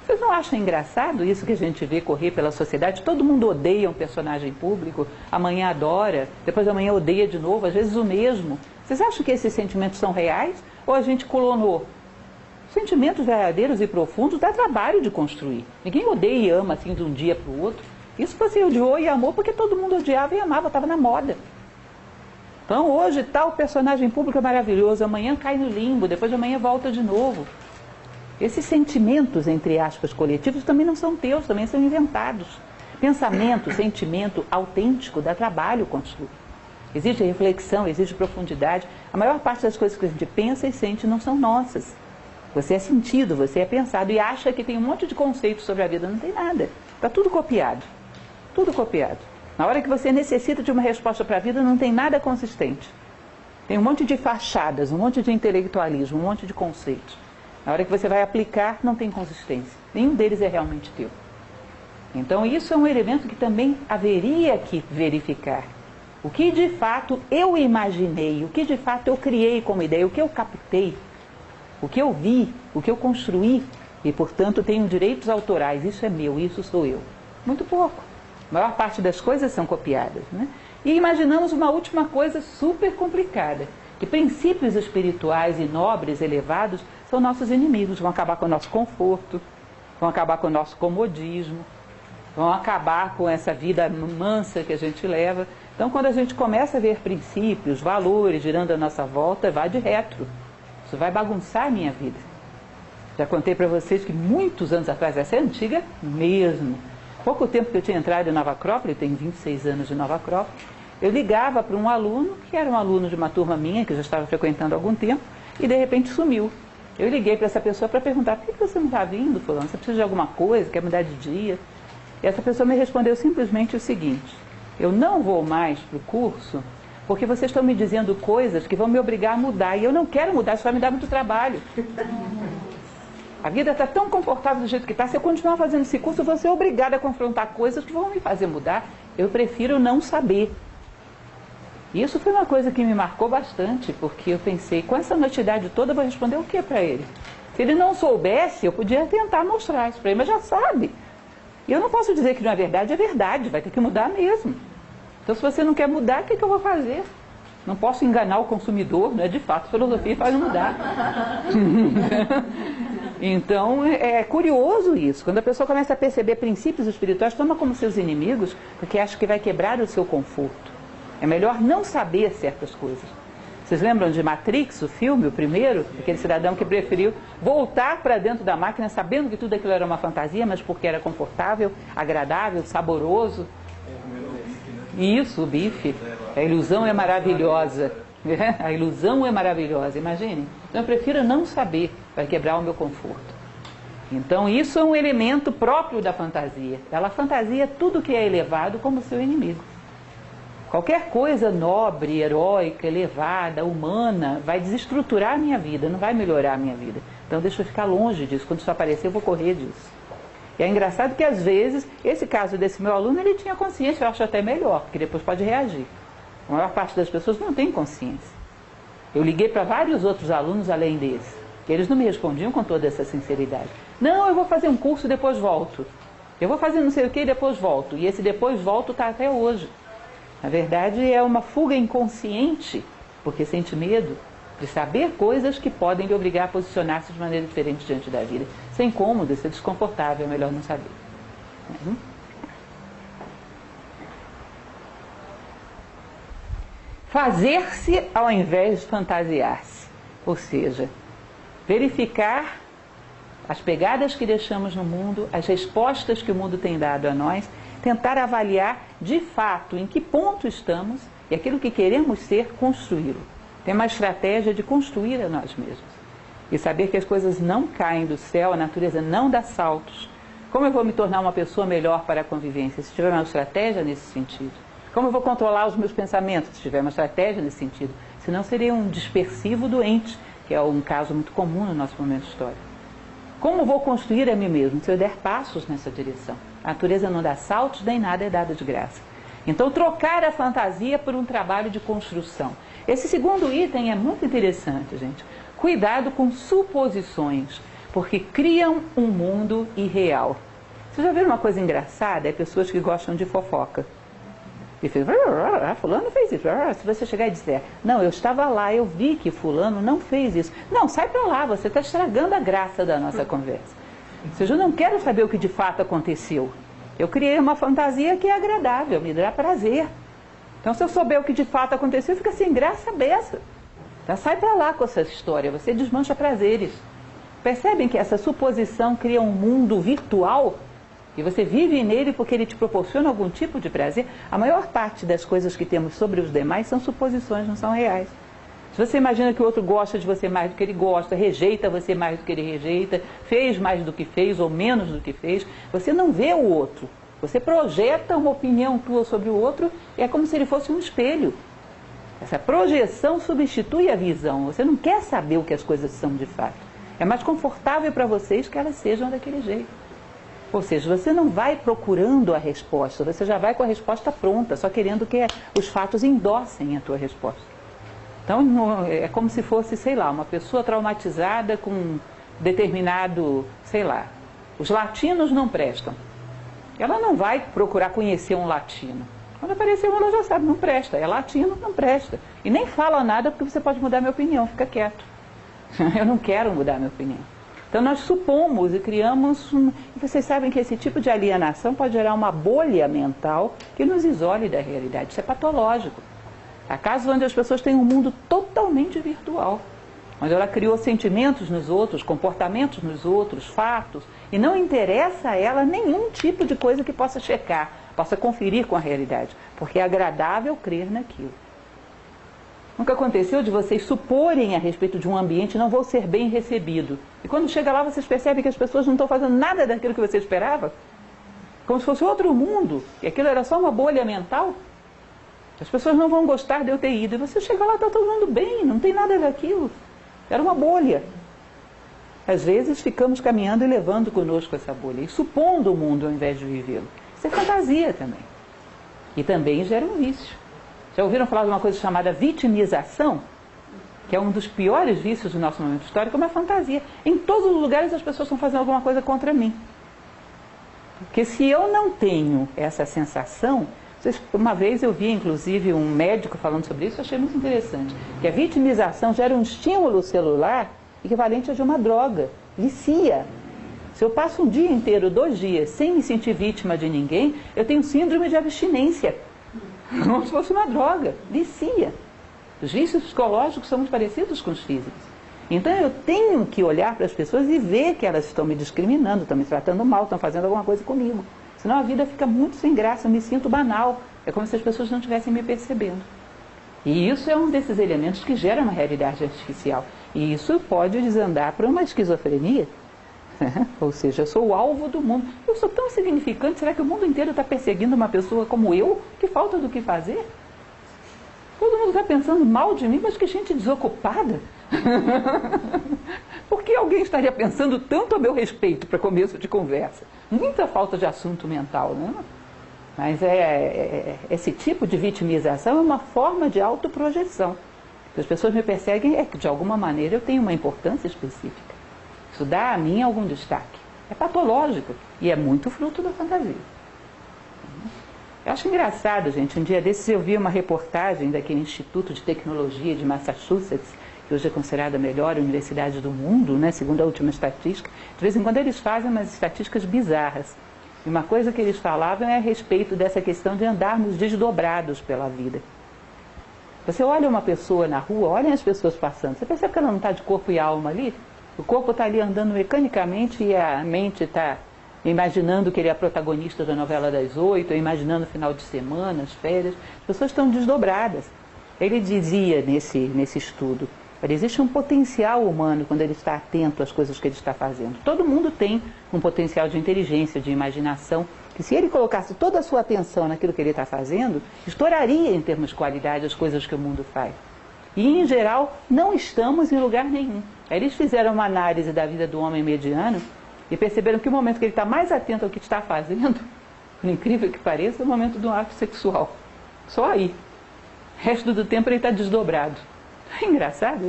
Vocês não acham engraçado isso que a gente vê correr pela sociedade? Todo mundo odeia um personagem público, amanhã adora, depois amanhã odeia de novo, às vezes o mesmo. Vocês acham que esses sentimentos são reais ou a gente clonou? Sentimentos verdadeiros e profundos dá trabalho de construir. Ninguém odeia e ama assim de um dia para o outro. Isso você odiou e amou porque todo mundo odiava e amava, estava na moda. Então hoje tal personagem público é maravilhoso, amanhã cai no limbo, depois de amanhã volta de novo. Esses sentimentos, entre aspas, coletivos também não são teus, também são inventados. Pensamento, sentimento autêntico dá trabalho construir. Existe reflexão, existe profundidade. A maior parte das coisas que a gente pensa e sente não são nossas. Você é sentido, você é pensado e acha que tem um monte de conceitos sobre a vida. Não tem nada. Está tudo copiado. Tudo copiado. Na hora que você necessita de uma resposta para a vida, não tem nada consistente. Tem um monte de fachadas, um monte de intelectualismo, um monte de conceitos. Na hora que você vai aplicar, não tem consistência. Nenhum deles é realmente teu. Então isso é um elemento que também haveria que verificar. O que de fato eu imaginei, o que de fato eu criei como ideia, o que eu captei, o que eu vi, o que eu construí, e portanto tenho direitos autorais, isso é meu, isso sou eu. Muito pouco. A maior parte das coisas são copiadas, né? E imaginamos uma última coisa super complicada, que princípios espirituais e nobres, elevados, são nossos inimigos, vão acabar com o nosso conforto, vão acabar com o nosso comodismo, vão acabar com essa vida mansa que a gente leva. Então, quando a gente começa a ver princípios, valores girando à nossa volta, vai de retro. Isso vai bagunçar a minha vida. Já contei para vocês que muitos anos atrás, essa é antiga mesmo, pouco tempo que eu tinha entrado em Nova Acrópole, eu tenho 26 anos de Nova Acrópole, eu ligava para um aluno, que era um aluno de uma turma minha, que eu já estava frequentando há algum tempo, e de repente sumiu. Eu liguei para essa pessoa para perguntar: por que você não está vindo, fulano? Você precisa de alguma coisa? Quer mudar de dia? E essa pessoa me respondeu simplesmente o seguinte: eu não vou mais para o curso porque vocês estão me dizendo coisas que vão me obrigar a mudar, e eu não quero mudar, isso vai me dar muito trabalho. A vida está tão confortável do jeito que está, se eu continuar fazendo esse curso, eu vou ser obrigada a confrontar coisas que vão me fazer mudar. Eu prefiro não saber. E isso foi uma coisa que me marcou bastante, porque eu pensei, com essa notidade toda, eu vou responder o que para ele? Se ele não soubesse, eu podia tentar mostrar isso para ele, mas já sabe. E eu não posso dizer que não é verdade, vai ter que mudar mesmo. Então, se você não quer mudar, o que eu vou fazer? Não posso enganar o consumidor, né? De fato, a filosofia faz mudar. Então, é curioso isso. Quando a pessoa começa a perceber princípios espirituais, toma como seus inimigos, porque acha que vai quebrar o seu conforto. É melhor não saber certas coisas. Vocês lembram de Matrix, o filme, o primeiro? Aquele cidadão que preferiu voltar para dentro da máquina, sabendo que tudo aquilo era uma fantasia, mas porque era confortável, agradável, saboroso. Isso, o bife. A ilusão é maravilhosa. A ilusão é maravilhosa, imagine. Então eu prefiro não saber, vai quebrar o meu conforto. Então isso é um elemento próprio da fantasia. Ela fantasia tudo que é elevado como seu inimigo. Qualquer coisa nobre, heróica, elevada, humana, vai desestruturar a minha vida, não vai melhorar a minha vida. Então deixa eu ficar longe disso. Quando isso aparecer, eu vou correr disso. E é engraçado que às vezes, esse caso desse meu aluno, ele tinha consciência, eu acho até melhor, porque depois pode reagir. A maior parte das pessoas não tem consciência. Eu liguei para vários outros alunos além desse, que eles não me respondiam com toda essa sinceridade. Não, eu vou fazer um curso e depois volto. Eu vou fazer não sei o que e depois volto. E esse depois volto está até hoje. Na verdade, é uma fuga inconsciente, porque sente medo de saber coisas que podem lhe obrigar a posicionar-se de maneira diferente diante da vida. Isso é incômodo, isso é desconfortável, é melhor não saber. Fazer-se ao invés de fantasiar-se. Ou seja, verificar as pegadas que deixamos no mundo, as respostas que o mundo tem dado a nós, tentar avaliar de fato em que ponto estamos e aquilo que queremos ser, construí-lo. Tem uma estratégia de construir a nós mesmos. E saber que as coisas não caem do céu, a natureza não dá saltos. Como eu vou me tornar uma pessoa melhor para a convivência? Se tiver uma estratégia nesse sentido. Como eu vou controlar os meus pensamentos? Se tiver uma estratégia nesse sentido. Senão seria um dispersivo doente, que é um caso muito comum no nosso momento histórico. Como vou construir a mim mesmo? Se eu der passos nessa direção. A natureza não dá saltos, nem nada é dado de graça. Então, trocar a fantasia por um trabalho de construção. Esse segundo item é muito interessante, gente. Cuidado com suposições, porque criam um mundo irreal. Vocês já viram uma coisa engraçada? É pessoas que gostam de fofoca. E fez, fulano fez isso. Se você chegar e disser, não, eu estava lá, eu vi que fulano não fez isso. Não, sai para lá, você está estragando a graça da nossa conversa. Ou seja, eu não quero saber o que de fato aconteceu. Eu criei uma fantasia que é agradável, me dá prazer. Então, se eu souber o que de fato aconteceu, fica sem graça a beça. Então, sai para lá com essa história, você desmancha prazeres. Percebem que essa suposição cria um mundo virtual e você vive nele porque ele te proporciona algum tipo de prazer? A maior parte das coisas que temos sobre os demais são suposições, não são reais. Se você imagina que o outro gosta de você mais do que ele gosta, rejeita você mais do que ele rejeita, fez mais do que fez ou menos do que fez, você não vê o outro. Você projeta uma opinião tua sobre o outro e é como se ele fosse um espelho. Essa projeção substitui a visão. Você não quer saber o que as coisas são de fato. É mais confortável para vocês que elas sejam daquele jeito. Ou seja, você não vai procurando a resposta, você já vai com a resposta pronta, só querendo que os fatos endossem a tua resposta. Então, é como se fosse, sei lá, uma pessoa traumatizada com determinado, sei lá, os latinos não prestam. Ela não vai procurar conhecer um latino. Quando aparecer um, ela já sabe, não presta. É latino, não presta. E nem fala nada porque você pode mudar minha opinião, fica quieto. Eu não quero mudar minha opinião. Então, nós supomos e criamos... E vocês sabem que esse tipo de alienação pode gerar uma bolha mental que nos isole da realidade. Isso é patológico. Há casos onde as pessoas têm um mundo totalmente virtual, onde ela criou sentimentos nos outros, comportamentos nos outros, fatos, e não interessa a ela nenhum tipo de coisa que possa checar, possa conferir com a realidade, porque é agradável crer naquilo. Nunca aconteceu de vocês suporem a respeito de um ambiente não vou ser bem recebido, e quando chega lá vocês percebem que as pessoas não estão fazendo nada daquilo que você esperava? Como se fosse outro mundo, e aquilo era só uma bolha mental? As pessoas não vão gostar de eu ter ido. E você chega lá, está todo mundo bem, não tem nada daquilo. Era uma bolha. Às vezes ficamos caminhando e levando conosco essa bolha, e supondo o mundo ao invés de vivê-lo. Isso é fantasia também. E também gera um vício. Já ouviram falar de uma coisa chamada vitimização? Que é um dos piores vícios do nosso momento histórico, é uma fantasia. Em todos os lugares as pessoas estão fazendo alguma coisa contra mim. Porque se eu não tenho essa sensação... Uma vez eu vi, inclusive, um médico falando sobre isso, eu achei muito interessante, que a vitimização gera um estímulo celular equivalente a de uma droga, vicia. Se eu passo um dia inteiro, 2 dias, sem me sentir vítima de ninguém, eu tenho síndrome de abstinência, como se fosse uma droga, vicia. Os vícios psicológicos são muito parecidos com os físicos. Então eu tenho que olhar para as pessoas e ver que elas estão me discriminando, estão me tratando mal, estão fazendo alguma coisa comigo. Senão a vida fica muito sem graça, eu me sinto banal. É como se as pessoas não estivessem me percebendo. E isso é um desses elementos que gera uma realidade artificial. E isso pode desandar para uma esquizofrenia. Ou seja, eu sou o alvo do mundo. Eu sou tão insignificante, será que o mundo inteiro está perseguindo uma pessoa como eu? Que falta do que fazer? Todo mundo está pensando mal de mim, mas que gente desocupada. Por que alguém estaria pensando tanto a meu respeito para começo de conversa? Muita falta de assunto mental, né? Mas esse tipo de vitimização é uma forma de autoprojeção. As pessoas me perseguem é que, de alguma maneira, eu tenho uma importância específica. Isso dá a mim algum destaque. É patológico e é muito fruto da fantasia. Eu acho engraçado, gente. Um dia desses eu vi uma reportagem daquele Instituto de Tecnologia de Massachusetts, que hoje é considerada a melhor universidade do mundo, né, segundo a última estatística. De vez em quando eles fazem umas estatísticas bizarras. E uma coisa que eles falavam é a respeito dessa questão de andarmos desdobrados pela vida. Você olha uma pessoa na rua, olha as pessoas passando, você percebe que ela não está de corpo e alma ali? O corpo está ali andando mecanicamente e a mente está imaginando que ele é a protagonista da novela das 8, imaginando o final de semana, as férias. As pessoas estão desdobradas. Ele dizia nesse estudo, existe um potencial humano quando ele está atento às coisas que ele está fazendo. Todo mundo tem um potencial de inteligência, de imaginação, que se ele colocasse toda a sua atenção naquilo que ele está fazendo, estouraria em termos de qualidade as coisas que o mundo faz. E, em geral, não estamos em lugar nenhum. Aí eles fizeram uma análise da vida do homem mediano e perceberam que o momento que ele está mais atento ao que está fazendo, por incrível que pareça, é o momento do ato sexual. Só aí. O resto do tempo ele está desdobrado. É engraçado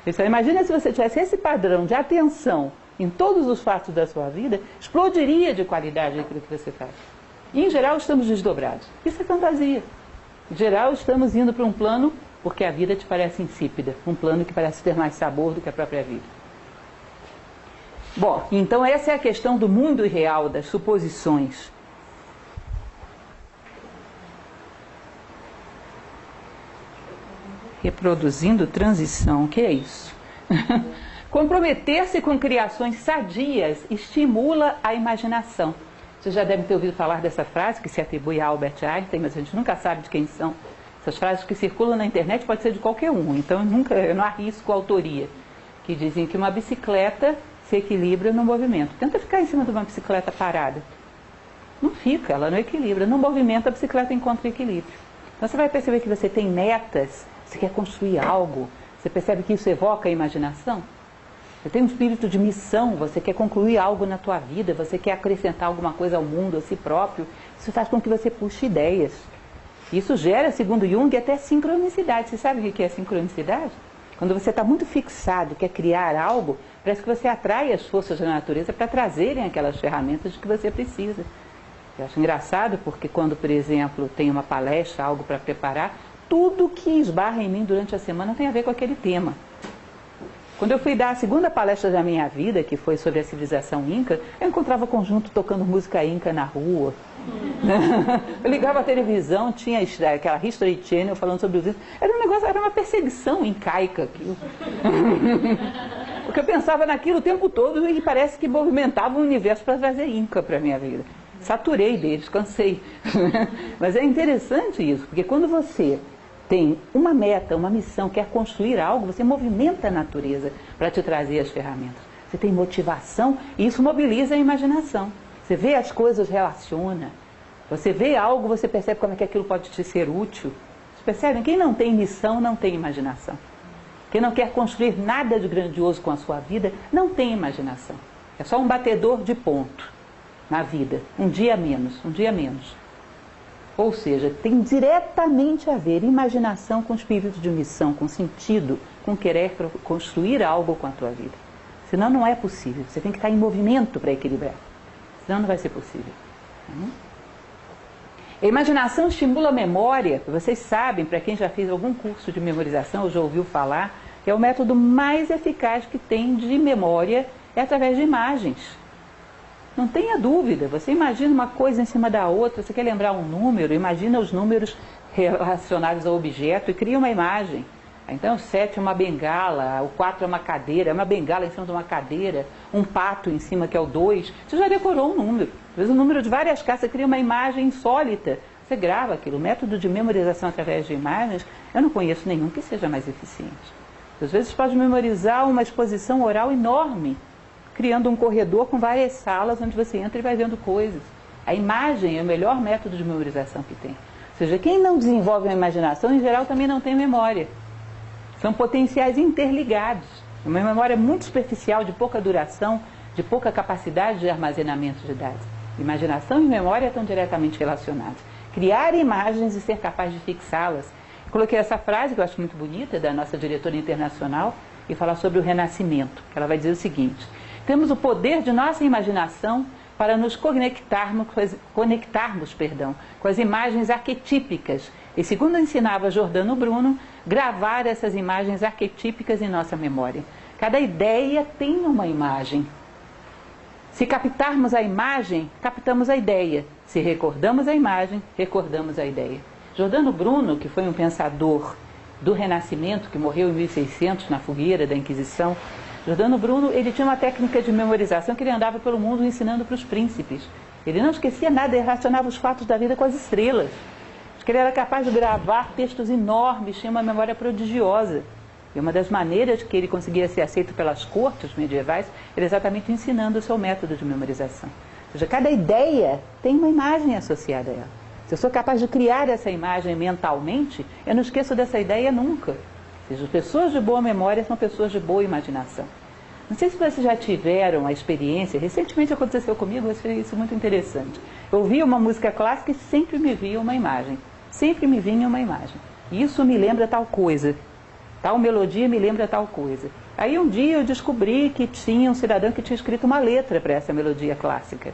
isso? Imagina se você tivesse esse padrão de atenção em todos os fatos da sua vida, explodiria de qualidade aquilo que você faz. E, em geral, estamos desdobrados. Isso é fantasia. Em geral, estamos indo para um plano porque a vida te parece insípida, um plano que parece ter mais sabor do que a própria vida. Bom, então essa é a questão do mundo irreal, das suposições. Reproduzindo transição, o que é isso? Comprometer-se com criações sadias estimula a imaginação. Você já deve ter ouvido falar dessa frase que se atribui a Albert Einstein, mas a gente nunca sabe de quem são. Essas frases que circulam na internet pode ser de qualquer um, então eu não arrisco a autoria. Que dizem que uma bicicleta se equilibra no movimento. Tenta ficar em cima de uma bicicleta parada. Não fica, ela não equilibra. No movimento a bicicleta encontra equilíbrio. Então você vai perceber que você tem metas, você quer construir algo, você percebe que isso evoca a imaginação? Você tem um espírito de missão, você quer concluir algo na tua vida, você quer acrescentar alguma coisa ao mundo, a si próprio. Isso faz com que você puxe ideias. Isso gera, segundo Jung, até sincronicidade. Você sabe o que é sincronicidade? Quando você está muito fixado, quer criar algo, parece que você atrai as forças da natureza para trazerem aquelas ferramentas de que você precisa. Eu acho engraçado porque quando, por exemplo, tem uma palestra, algo para preparar, tudo que esbarra em mim durante a semana tem a ver com aquele tema. Quando eu fui dar a segunda palestra da minha vida, que foi sobre a civilização inca, eu encontrava conjunto tocando música inca na rua. Eu ligava a televisão, tinha aquela History Channel falando sobre os incas. Era um negócio, era uma perseguição incaica aquilo. Porque eu pensava naquilo o tempo todo e parece que movimentava o universo para trazer inca para a minha vida. Saturei deles, cansei. Mas é interessante isso, porque quando você tem uma meta, uma missão, quer construir algo, você movimenta a natureza para te trazer as ferramentas. Você tem motivação e isso mobiliza a imaginação. Você vê as coisas, relaciona. Você vê algo, você percebe como é que aquilo pode te ser útil. Vocês percebem? Quem não tem missão não tem imaginação. Quem não quer construir nada de grandioso com a sua vida não tem imaginação. É só um batedor de ponto na vida. Um dia menos, um dia menos. Ou seja, tem diretamente a ver imaginação com espírito de missão, com sentido, com querer construir algo com a tua vida. Senão não é possível. Você tem que estar em movimento para equilibrar. Senão não vai ser possível. A imaginação estimula a memória. Vocês sabem, para quem já fez algum curso de memorização ou já ouviu falar, que é o método mais eficaz que tem de memória é através de imagens. Não tenha dúvida, você imagina uma coisa em cima da outra, você quer lembrar um número, imagina os números relacionados ao objeto e cria uma imagem. Então o 7 é uma bengala, o 4 é uma cadeira, é uma bengala em cima de uma cadeira, um pato em cima que é o 2, você já decorou um número. Às vezes um número de várias casas, você cria uma imagem insólita, você grava aquilo. O método de memorização através de imagens, eu não conheço nenhum que seja mais eficiente. Às vezes pode memorizar uma exposição oral enorme, criando um corredor com várias salas onde você entra e vai vendo coisas. A imagem é o melhor método de memorização que tem. seja, quem não desenvolve uma imaginação, em geral, também não tem memória. São potenciais interligados. Uma memória muito superficial, de pouca duração, de pouca capacidade de armazenamento de dados. Imaginação e memória estão diretamente relacionadas. Criar imagens e ser capaz de fixá-las. Eu coloquei essa frase, que eu acho muito bonita, da nossa diretora internacional, e falar sobre o renascimento. Ela vai dizer o seguinte: temos o poder de nossa imaginação para nos conectarmos com as imagens arquetípicas. E segundo ensinava Giordano Bruno, gravar essas imagens arquetípicas em nossa memória. Cada ideia tem uma imagem. Se captarmos a imagem, captamos a ideia. Se recordamos a imagem, recordamos a ideia. Giordano Bruno, que foi um pensador do Renascimento, que morreu em 1600 na fogueira da Inquisição, Giordano Bruno, ele tinha uma técnica de memorização que ele andava pelo mundo ensinando para os príncipes. Ele não esquecia nada, ele relacionava os fatos da vida com as estrelas. Ele era capaz de gravar textos enormes, tinha uma memória prodigiosa. E uma das maneiras que ele conseguia ser aceito pelas cortes medievais era exatamente ensinando o seu método de memorização. Ou seja, cada ideia tem uma imagem associada a ela. Se eu sou capaz de criar essa imagem mentalmente, eu não esqueço dessa ideia nunca. Ou seja, pessoas de boa memória são pessoas de boa imaginação. Não sei se vocês já tiveram a experiência, recentemente aconteceu comigo, eu achei isso muito interessante. Eu ouvia uma música clássica e sempre me via uma imagem. Sempre me vinha uma imagem. Isso me lembra tal coisa. Tal melodia me lembra tal coisa. Aí um dia eu descobri que tinha um cidadão que tinha escrito uma letra para essa melodia clássica.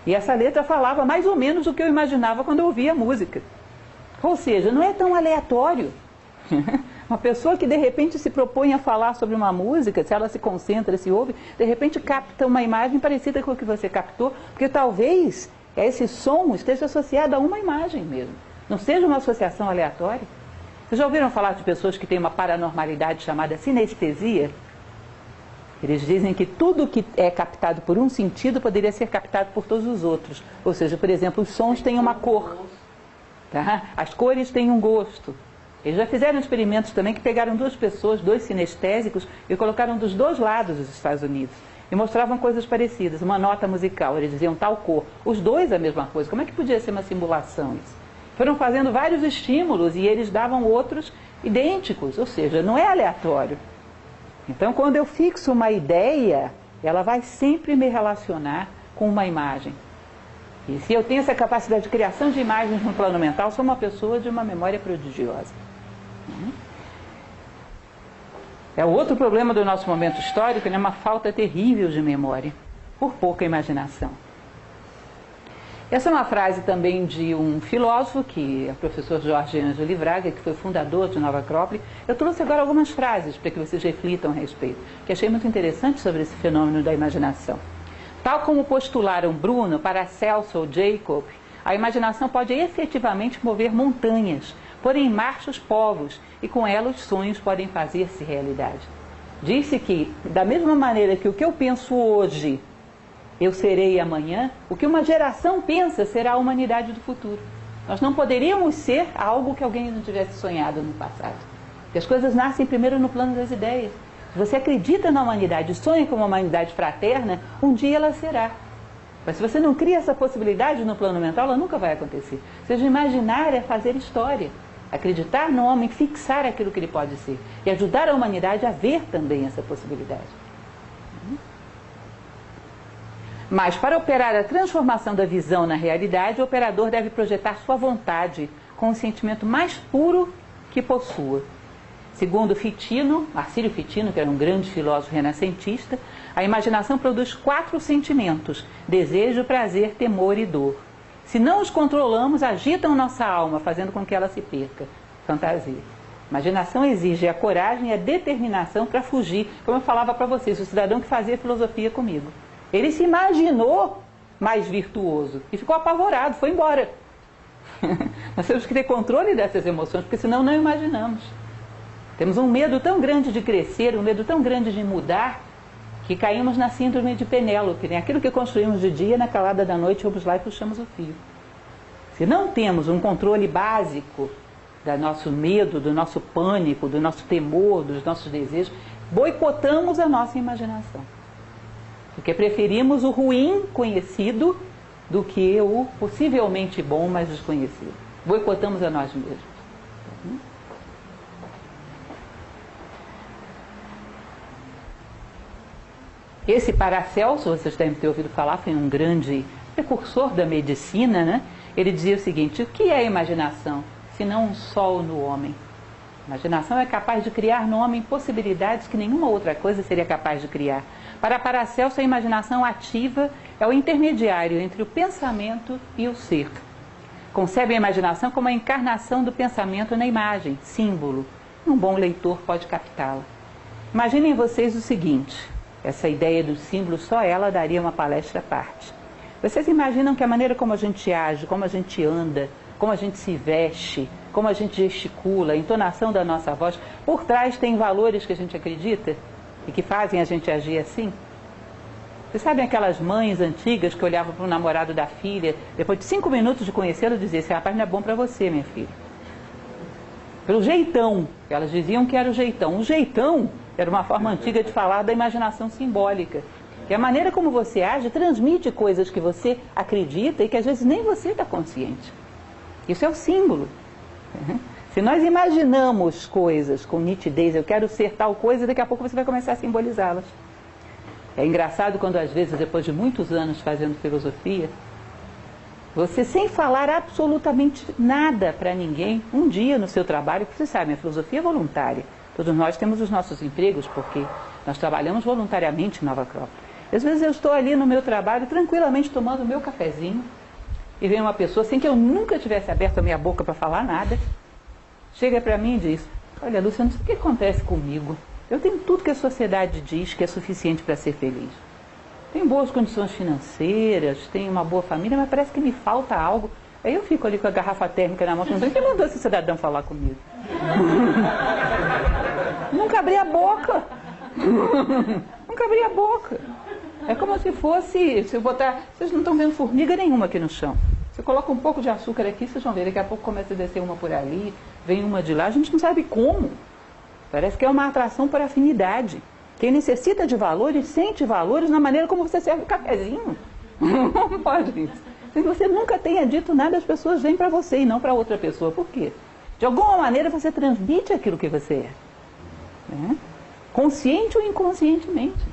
E essa letra falava mais ou menos o que eu imaginava quando eu ouvia a música. Ou seja, não é tão aleatório. Uma pessoa que de repente se propõe a falar sobre uma música, se ela se concentra, se ouve, de repente capta uma imagem parecida com o que você captou, porque talvez esse som esteja associado a uma imagem mesmo. Não seja uma associação aleatória. Vocês já ouviram falar de pessoas que têm uma paranormalidade chamada sinestesia? Eles dizem que tudo que é captado por um sentido poderia ser captado por todos os outros. Ou seja, por exemplo, os sons têm uma cor, tá? As cores têm um gosto. Eles já fizeram experimentos também que pegaram duas pessoas, dois sinestésicos, e colocaram dos dois lados dos Estados Unidos. E mostravam coisas parecidas, uma nota musical. Eles diziam tal cor. Os dois a mesma coisa. Como é que podia ser uma simulação isso? Foram fazendo vários estímulos e eles davam outros idênticos, ou seja, não é aleatório. Então, quando eu fixo uma ideia, ela vai sempre me relacionar com uma imagem. E se eu tenho essa capacidade de criação de imagens no plano mental, sou uma pessoa de uma memória prodigiosa. É outro problema do nosso momento histórico, né? Uma falta terrível de memória, por pouca imaginação. Essa é uma frase também de um filósofo, que é o professor Jorge Ângelo Braga, que foi fundador de Nova Acrópole. Eu trouxe agora algumas frases para que vocês reflitam a respeito, que achei muito interessante sobre esse fenômeno da imaginação. Tal como postularam Bruno, Paracelso ou Jacob, a imaginação pode efetivamente mover montanhas, pôr em marcha os povos, e com ela os sonhos podem fazer-se realidade. Disse que, da mesma maneira que o que eu penso hoje eu serei amanhã, o que uma geração pensa será a humanidade do futuro. Nós não poderíamos ser algo que alguém não tivesse sonhado no passado. Porque as coisas nascem primeiro no plano das ideias. Se você acredita na humanidade, sonha com uma humanidade fraterna, um dia ela será. Mas se você não cria essa possibilidade no plano mental, ela nunca vai acontecer. Ou seja, imaginar é fazer história. Acreditar no homem, fixar aquilo que ele pode ser. E ajudar a humanidade a ver também essa possibilidade. Mas, para operar a transformação da visão na realidade, o operador deve projetar sua vontade com o sentimento mais puro que possua. Segundo Fitino, Marcílio Fitino, que era um grande filósofo renascentista, a imaginação produz 4 sentimentos: desejo, prazer, temor e dor. Se não os controlamos, agitam nossa alma, fazendo com que ela se perca. Fantasia. Imaginação exige a coragem e a determinação para fugir. Como eu falava para vocês, o cidadão que fazia filosofia comigo. Ele se imaginou mais virtuoso e ficou apavorado, foi embora. Nós temos que ter controle dessas emoções, porque senão não imaginamos. Temos um medo tão grande de crescer, um medo tão grande de mudar, que caímos na síndrome de Penélope, né? Aquilo que construímos de dia, na calada da noite, vamos lá e puxamos o fio. Se não temos um controle básico do nosso medo, do nosso pânico, do nosso temor, dos nossos desejos, boicotamos a nossa imaginação. Porque preferimos o ruim conhecido do que o possivelmente bom, mas desconhecido. boicotamos a nós mesmos. Esse Paracelso, vocês devem ter ouvido falar, foi um grande precursor da medicina, né? Ele dizia o seguinte: o que é a imaginação, senão um sol no homem? A imaginação é capaz de criar no homem possibilidades que nenhuma outra coisa seria capaz de criar. Para Paracelso, a imaginação ativa é o intermediário entre o pensamento e o ser. Concebe a imaginação como a encarnação do pensamento na imagem, símbolo. Um bom leitor pode captá-la. Imaginem vocês o seguinte: essa ideia do símbolo, só ela daria uma palestra à parte. Vocês imaginam que a maneira como a gente age, como a gente anda, como a gente se veste, como a gente gesticula, a entonação da nossa voz, por trás tem valores que a gente acredita e que fazem a gente agir assim? Vocês sabem aquelas mães antigas que olhavam para o namorado da filha, depois de 5 minutos de conhecê-lo, diziam: esse rapaz não é bom para você, minha filha. Pelo jeitão, elas diziam que era o jeitão. O jeitão era uma forma antiga de falar da imaginação simbólica. Que a maneira como você age transmite coisas que você acredita e que às vezes nem você está consciente. Isso é o símbolo. Se nós imaginamos coisas com nitidez, eu quero ser tal coisa, daqui a pouco você vai começar a simbolizá-las. É engraçado quando às vezes, depois de muitos anos fazendo filosofia, você, sem falar absolutamente nada para ninguém, um dia no seu trabalho, porque vocês sabem, a filosofia é voluntária. Todos nós temos os nossos empregos porque nós trabalhamos voluntariamente em Nova Acrópole. Às vezes eu estou ali no meu trabalho, tranquilamente tomando o meu cafezinho, e vem uma pessoa, sem que eu nunca tivesse aberto a minha boca para falar nada, chega para mim e diz: olha, Lúcia, não sei o que acontece comigo. Eu tenho tudo que a sociedade diz que é suficiente para ser feliz. Tenho boas condições financeiras, tenho uma boa família, mas parece que me falta algo. Aí eu fico ali com a garrafa térmica na mão, perguntando: quem mandou esse cidadão falar comigo? Nunca abri a boca. Nunca abri a boca. É como se fosse, se eu botar, vocês não estão vendo formiga nenhuma aqui no chão. Você coloca um pouco de açúcar aqui, vocês vão ver, daqui a pouco começa a descer uma por ali, vem uma de lá, a gente não sabe como. Parece que é uma atração por afinidade. Quem necessita de valores, sente valores na maneira como você serve o cafezinho. Não pode isso. Se você nunca tenha dito nada, as pessoas vêm para você e não para outra pessoa. Por quê? De alguma maneira você transmite aquilo que você é. Né? Consciente ou inconscientemente.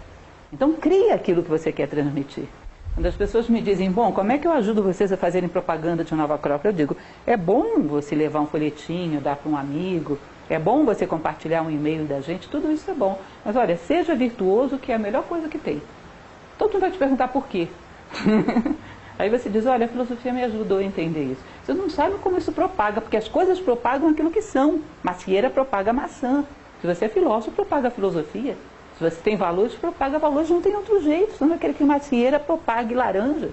Então cria aquilo que você quer transmitir. Quando as pessoas me dizem: bom, como é que eu ajudo vocês a fazerem propaganda de Nova Acrópole? Eu digo: é bom você levar um folhetinho, dar para um amigo, é bom você compartilhar um e-mail da gente, tudo isso é bom. Mas olha, seja virtuoso, que é a melhor coisa que tem. Todo mundo vai te perguntar por quê. Aí você diz: olha, a filosofia me ajudou a entender isso. Vocês não sabem como isso propaga, porque as coisas propagam aquilo que são. Macieira propaga maçã. Se você é filósofo, propaga a filosofia. Se você tem valores, propaga valores, não tem outro jeito. Você não vai querer que macieira propague laranja.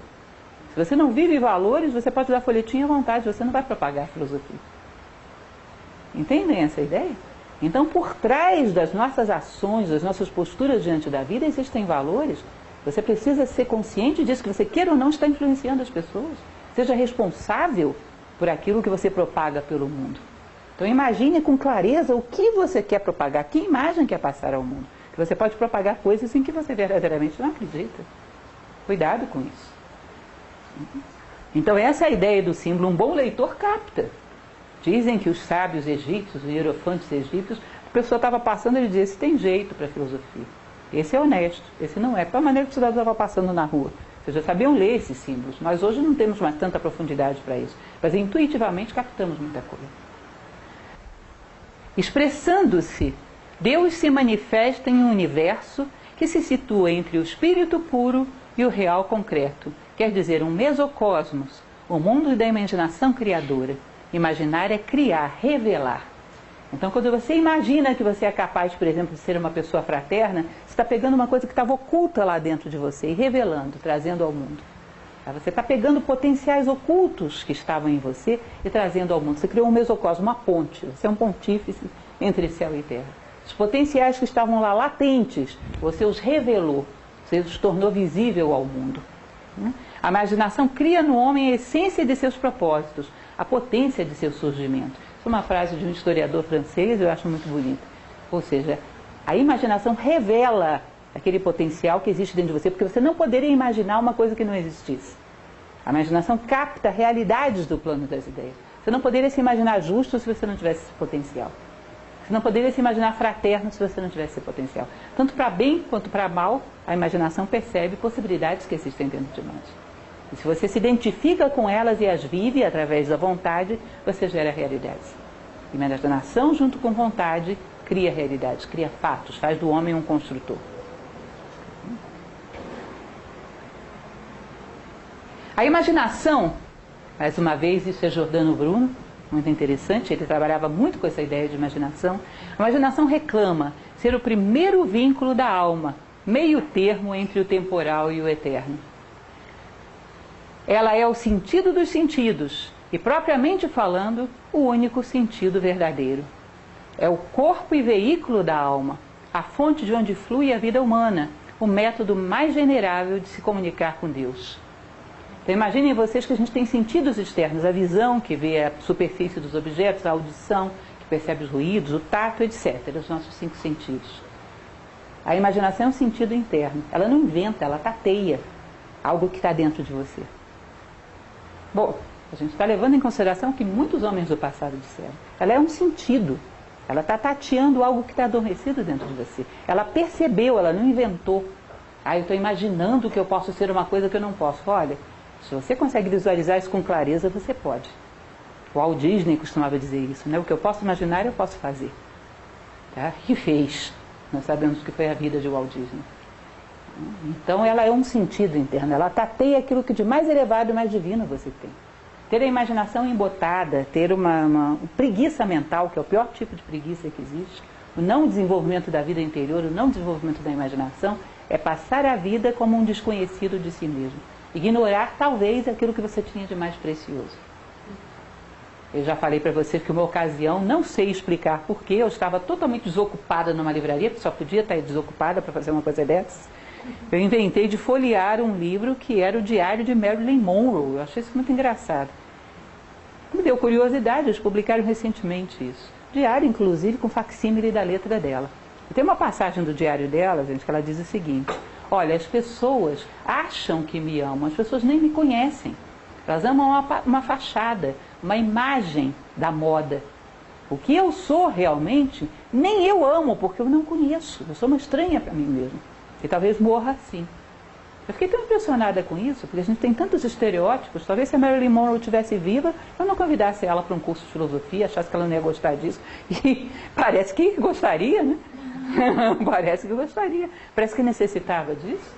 Se você não vive valores, você pode dar folhetinho à vontade, você não vai propagar a filosofia. Entendem essa ideia? Então, por trás das nossas ações, das nossas posturas diante da vida, existem valores. Você precisa ser consciente disso, que você queira ou não está influenciando as pessoas. Seja responsável por aquilo que você propaga pelo mundo. Então imagine com clareza o que você quer propagar, que imagem quer passar ao mundo. Que você pode propagar coisas em que você verdadeiramente não acredita. Cuidado com isso. Então essa é a ideia do símbolo. Um bom leitor capta. Dizem que os sábios egípcios, os hierofantes egípcios, a pessoa estava passando e ele dizia: esse tem jeito para filosofia. Esse é honesto, esse não é. Pela maneira que o cidadão estava passando na rua. Vocês já sabiam ler esses símbolos. Nós hoje não temos mais tanta profundidade para isso. Mas intuitivamente captamos muita coisa. Expressando-se, Deus se manifesta em um universo que se situa entre o espírito puro e o real concreto. Quer dizer, um mesocosmos, o mundo da imaginação criadora. Imaginar é criar, revelar. Então, quando você imagina que você é capaz, por exemplo, de ser uma pessoa fraterna, você está pegando uma coisa que estava oculta lá dentro de você e revelando, trazendo ao mundo. Você está pegando potenciais ocultos que estavam em você e trazendo ao mundo. Você criou um mesocosmo, uma ponte. Você é um pontífice entre céu e terra. Os potenciais que estavam lá latentes, você os revelou, você os tornou visível ao mundo. A imaginação cria no homem a essência de seus propósitos, a potência de seu surgimento. Isso é uma frase de um historiador francês, eu acho muito bonita. Ou seja, a imaginação revela aquele potencial que existe dentro de você, porque você não poderia imaginar uma coisa que não existisse. A imaginação capta realidades do plano das ideias. Você não poderia se imaginar justo se você não tivesse esse potencial. Você não poderia se imaginar fraterno se você não tivesse esse potencial. Tanto para bem quanto para mal, a imaginação percebe possibilidades que existem dentro de nós. E se você se identifica com elas e as vive através da vontade, você gera realidades. Imaginação junto com vontade cria realidades, cria fatos, faz do homem um construtor. A imaginação, mais uma vez, isso é Giordano Bruno, muito interessante, ele trabalhava muito com essa ideia de imaginação. A imaginação reclama ser o primeiro vínculo da alma, meio termo entre o temporal e o eterno. Ela é o sentido dos sentidos e, propriamente falando, o único sentido verdadeiro. É o corpo e veículo da alma, a fonte de onde flui a vida humana, o método mais venerável de se comunicar com Deus. Então imaginem vocês que a gente tem sentidos externos, a visão que vê a superfície dos objetos, a audição que percebe os ruídos, o tato, etc. Os nossos 5 sentidos. A imaginação é um sentido interno. Ela não inventa, ela tateia algo que está dentro de você. Bom, a gente está levando em consideração o que muitos homens do passado disseram. Ela é um sentido. Ela está tateando algo que está adormecido dentro de você. Ela percebeu, ela não inventou. Eu estou imaginando que eu posso ser uma coisa que eu não posso. Olha, se você consegue visualizar isso com clareza, você pode. O Walt Disney costumava dizer isso, né? O que eu posso imaginar, eu posso fazer. Tá? E fez. Nós sabemos o que foi a vida de Walt Disney. Então ela é um sentido interno, ela tateia aquilo que de mais elevado e mais divino você tem. Ter a imaginação embotada, ter uma preguiça mental, que é o pior tipo de preguiça que existe, o não desenvolvimento da vida interior, o não desenvolvimento da imaginação, é passar a vida como um desconhecido de si mesmo. Ignorar, talvez, aquilo que você tinha de mais precioso. Eu já falei para você que uma ocasião, não sei explicar porquê, eu estava totalmente desocupada numa livraria, porque só podia estar desocupada para fazer uma coisa dessas. Eu inventei de folhear um livro que era o Diário de Marilyn Monroe. Eu achei isso muito engraçado. Me deu curiosidade, eles publicaram recentemente isso. Diário, inclusive, com facsímile da letra dela. E tem uma passagem do diário dela, gente, que ela diz o seguinte: olha, as pessoas acham que me amam, as pessoas nem me conhecem. Elas amam uma fachada, uma imagem da moda. O que eu sou realmente, nem eu amo, porque eu não conheço. Eu sou uma estranha para mim mesmo. E talvez morra assim. Eu fiquei tão impressionada com isso, porque a gente tem tantos estereótipos. Talvez se a Marilyn Monroe estivesse viva, eu não convidasse ela para um curso de filosofia, achasse que ela não ia gostar disso. E parece que gostaria, né? Parece que gostaria. Parece que necessitava disso.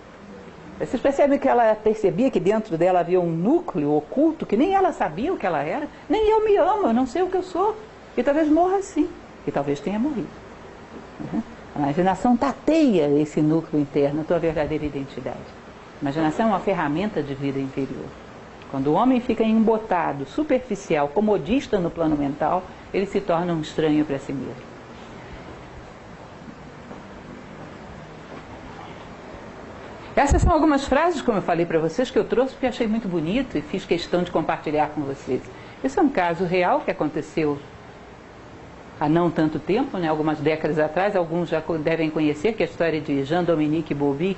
Vocês percebem que ela percebia que dentro dela havia um núcleo oculto, que nem ela sabia o que ela era. Nem eu me amo, eu não sei o que eu sou. E talvez morra assim. E talvez tenha morrido. A imaginação tateia esse núcleo interno, a tua verdadeira identidade. A imaginação é uma ferramenta de vida interior. Quando o homem fica embotado, superficial, comodista no plano mental, ele se torna um estranho para si mesmo. Essas são algumas frases, como eu falei para vocês, que eu trouxe porque achei muito bonito e fiz questão de compartilhar com vocês. Esse é um caso real que aconteceu há não tanto tempo, né, algumas décadas atrás. Alguns já devem conhecer, que é a história de Jean-Dominique Bauby.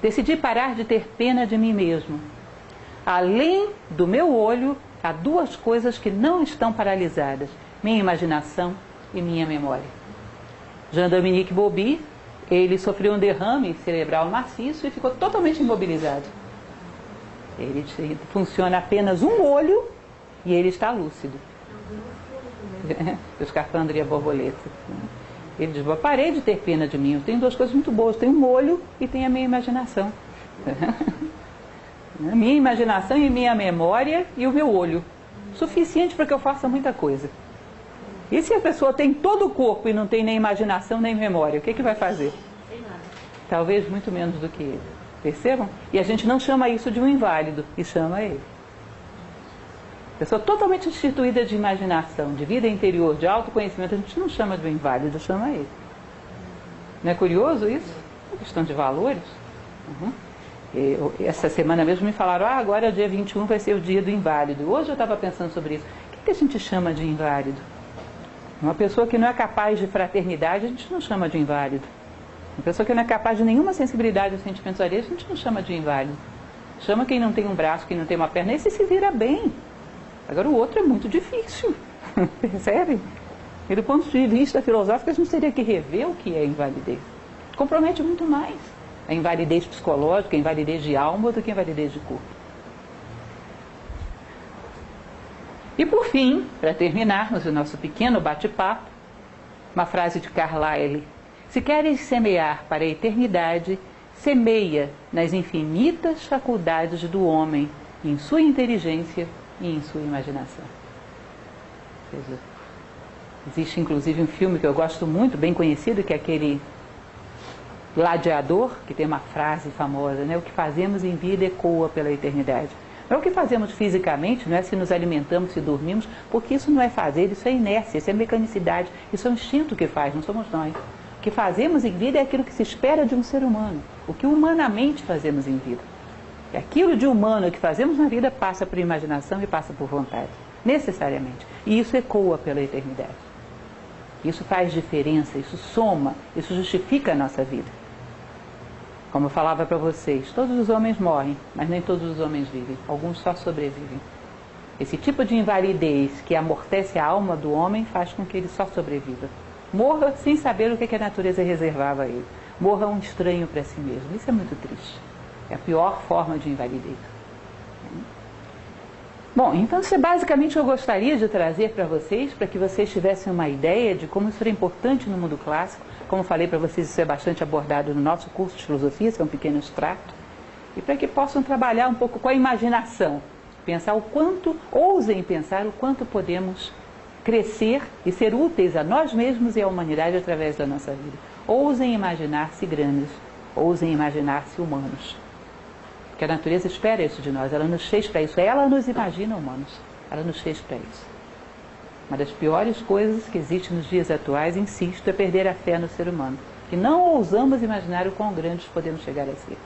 Decidi parar de ter pena de mim mesmo. Além do meu olho, há 2 coisas que não estão paralisadas: minha imaginação e minha memória. Jean-Dominique Bauby, ele sofreu um derrame cerebral maciço e ficou totalmente imobilizado. Ele funciona apenas um olho e ele está lúcido. O escafandro e a borboleta. Ele diz: parei de ter pena de mim, eu tenho 2 coisas muito boas, tenho um olho e tenho a minha imaginação. A minha imaginação e minha memória e o meu olho, suficiente para que eu faça muita coisa. E se a pessoa tem todo o corpo e não tem nem imaginação nem memória, o que vai fazer? Talvez muito menos do que ele. Percebam? E a gente não chama isso de um inválido, e chama ele. Pessoa totalmente destituída de imaginação, de vida interior, de autoconhecimento, a gente não chama de um inválido, chama ele. Não é curioso isso? É questão de valores. Essa semana mesmo me falaram: agora dia 21 vai ser o dia do inválido. Hoje eu estava pensando sobre isso. O que a gente chama de inválido? Uma pessoa que não é capaz de fraternidade, a gente não chama de inválido. Uma pessoa que não é capaz de nenhuma sensibilidade aos sentimentos alheios, a gente não chama de inválido. Chama quem não tem um braço, quem não tem uma perna. Esse se vira bem. Agora o outro é muito difícil, percebe? E do ponto de vista filosófico, a gente teria que rever o que é invalidez. Compromete muito mais a invalidez psicológica, a invalidez de alma do que a invalidez de corpo. E por fim, para terminarmos o nosso pequeno bate-papo, uma frase de Carlyle: se queres semear para a eternidade, semeia nas infinitas faculdades do homem, em sua inteligência e em sua imaginação. Ou seja, existe inclusive um filme que eu gosto muito, bem conhecido, que é aquele Gladiador, que tem uma frase famosa, né? O que fazemos em vida ecoa pela eternidade. Não é o que fazemos fisicamente, não é se nos alimentamos, se dormimos, porque isso não é fazer, isso é inércia, isso é mecanicidade, isso é um instinto que faz, não somos nós. O que fazemos em vida é aquilo que se espera de um ser humano, o que humanamente fazemos em vida. E aquilo de humano que fazemos na vida passa por imaginação e passa por vontade, necessariamente. E isso ecoa pela eternidade. Isso faz diferença, isso soma, isso justifica a nossa vida. Como eu falava para vocês, todos os homens morrem, mas nem todos os homens vivem. Alguns só sobrevivem. Esse tipo de invalidez que amortece a alma do homem faz com que ele só sobreviva. Morra sem saber o que a natureza reservava a ele. Morra um estranho para si mesmo. Isso é muito triste. É a pior forma de invalidez. Bom, então isso é basicamente o que eu gostaria de trazer para vocês, para que vocês tivessem uma ideia de como isso é importante no mundo clássico. Como falei para vocês, isso é bastante abordado no nosso curso de filosofia, isso é um pequeno extrato. E para que possam trabalhar um pouco com a imaginação, pensar o quanto, ousem pensar o quanto podemos crescer e ser úteis a nós mesmos e à humanidade através da nossa vida. Ousem imaginar-se grandes, ousem imaginar-se humanos. Porque a natureza espera isso de nós, ela nos fez para isso, ela nos imagina humanos, ela nos fez para isso. Uma das piores coisas que existe nos dias atuais, insisto, é perder a fé no ser humano. Que não ousamos imaginar o quão grandes podemos chegar a ser.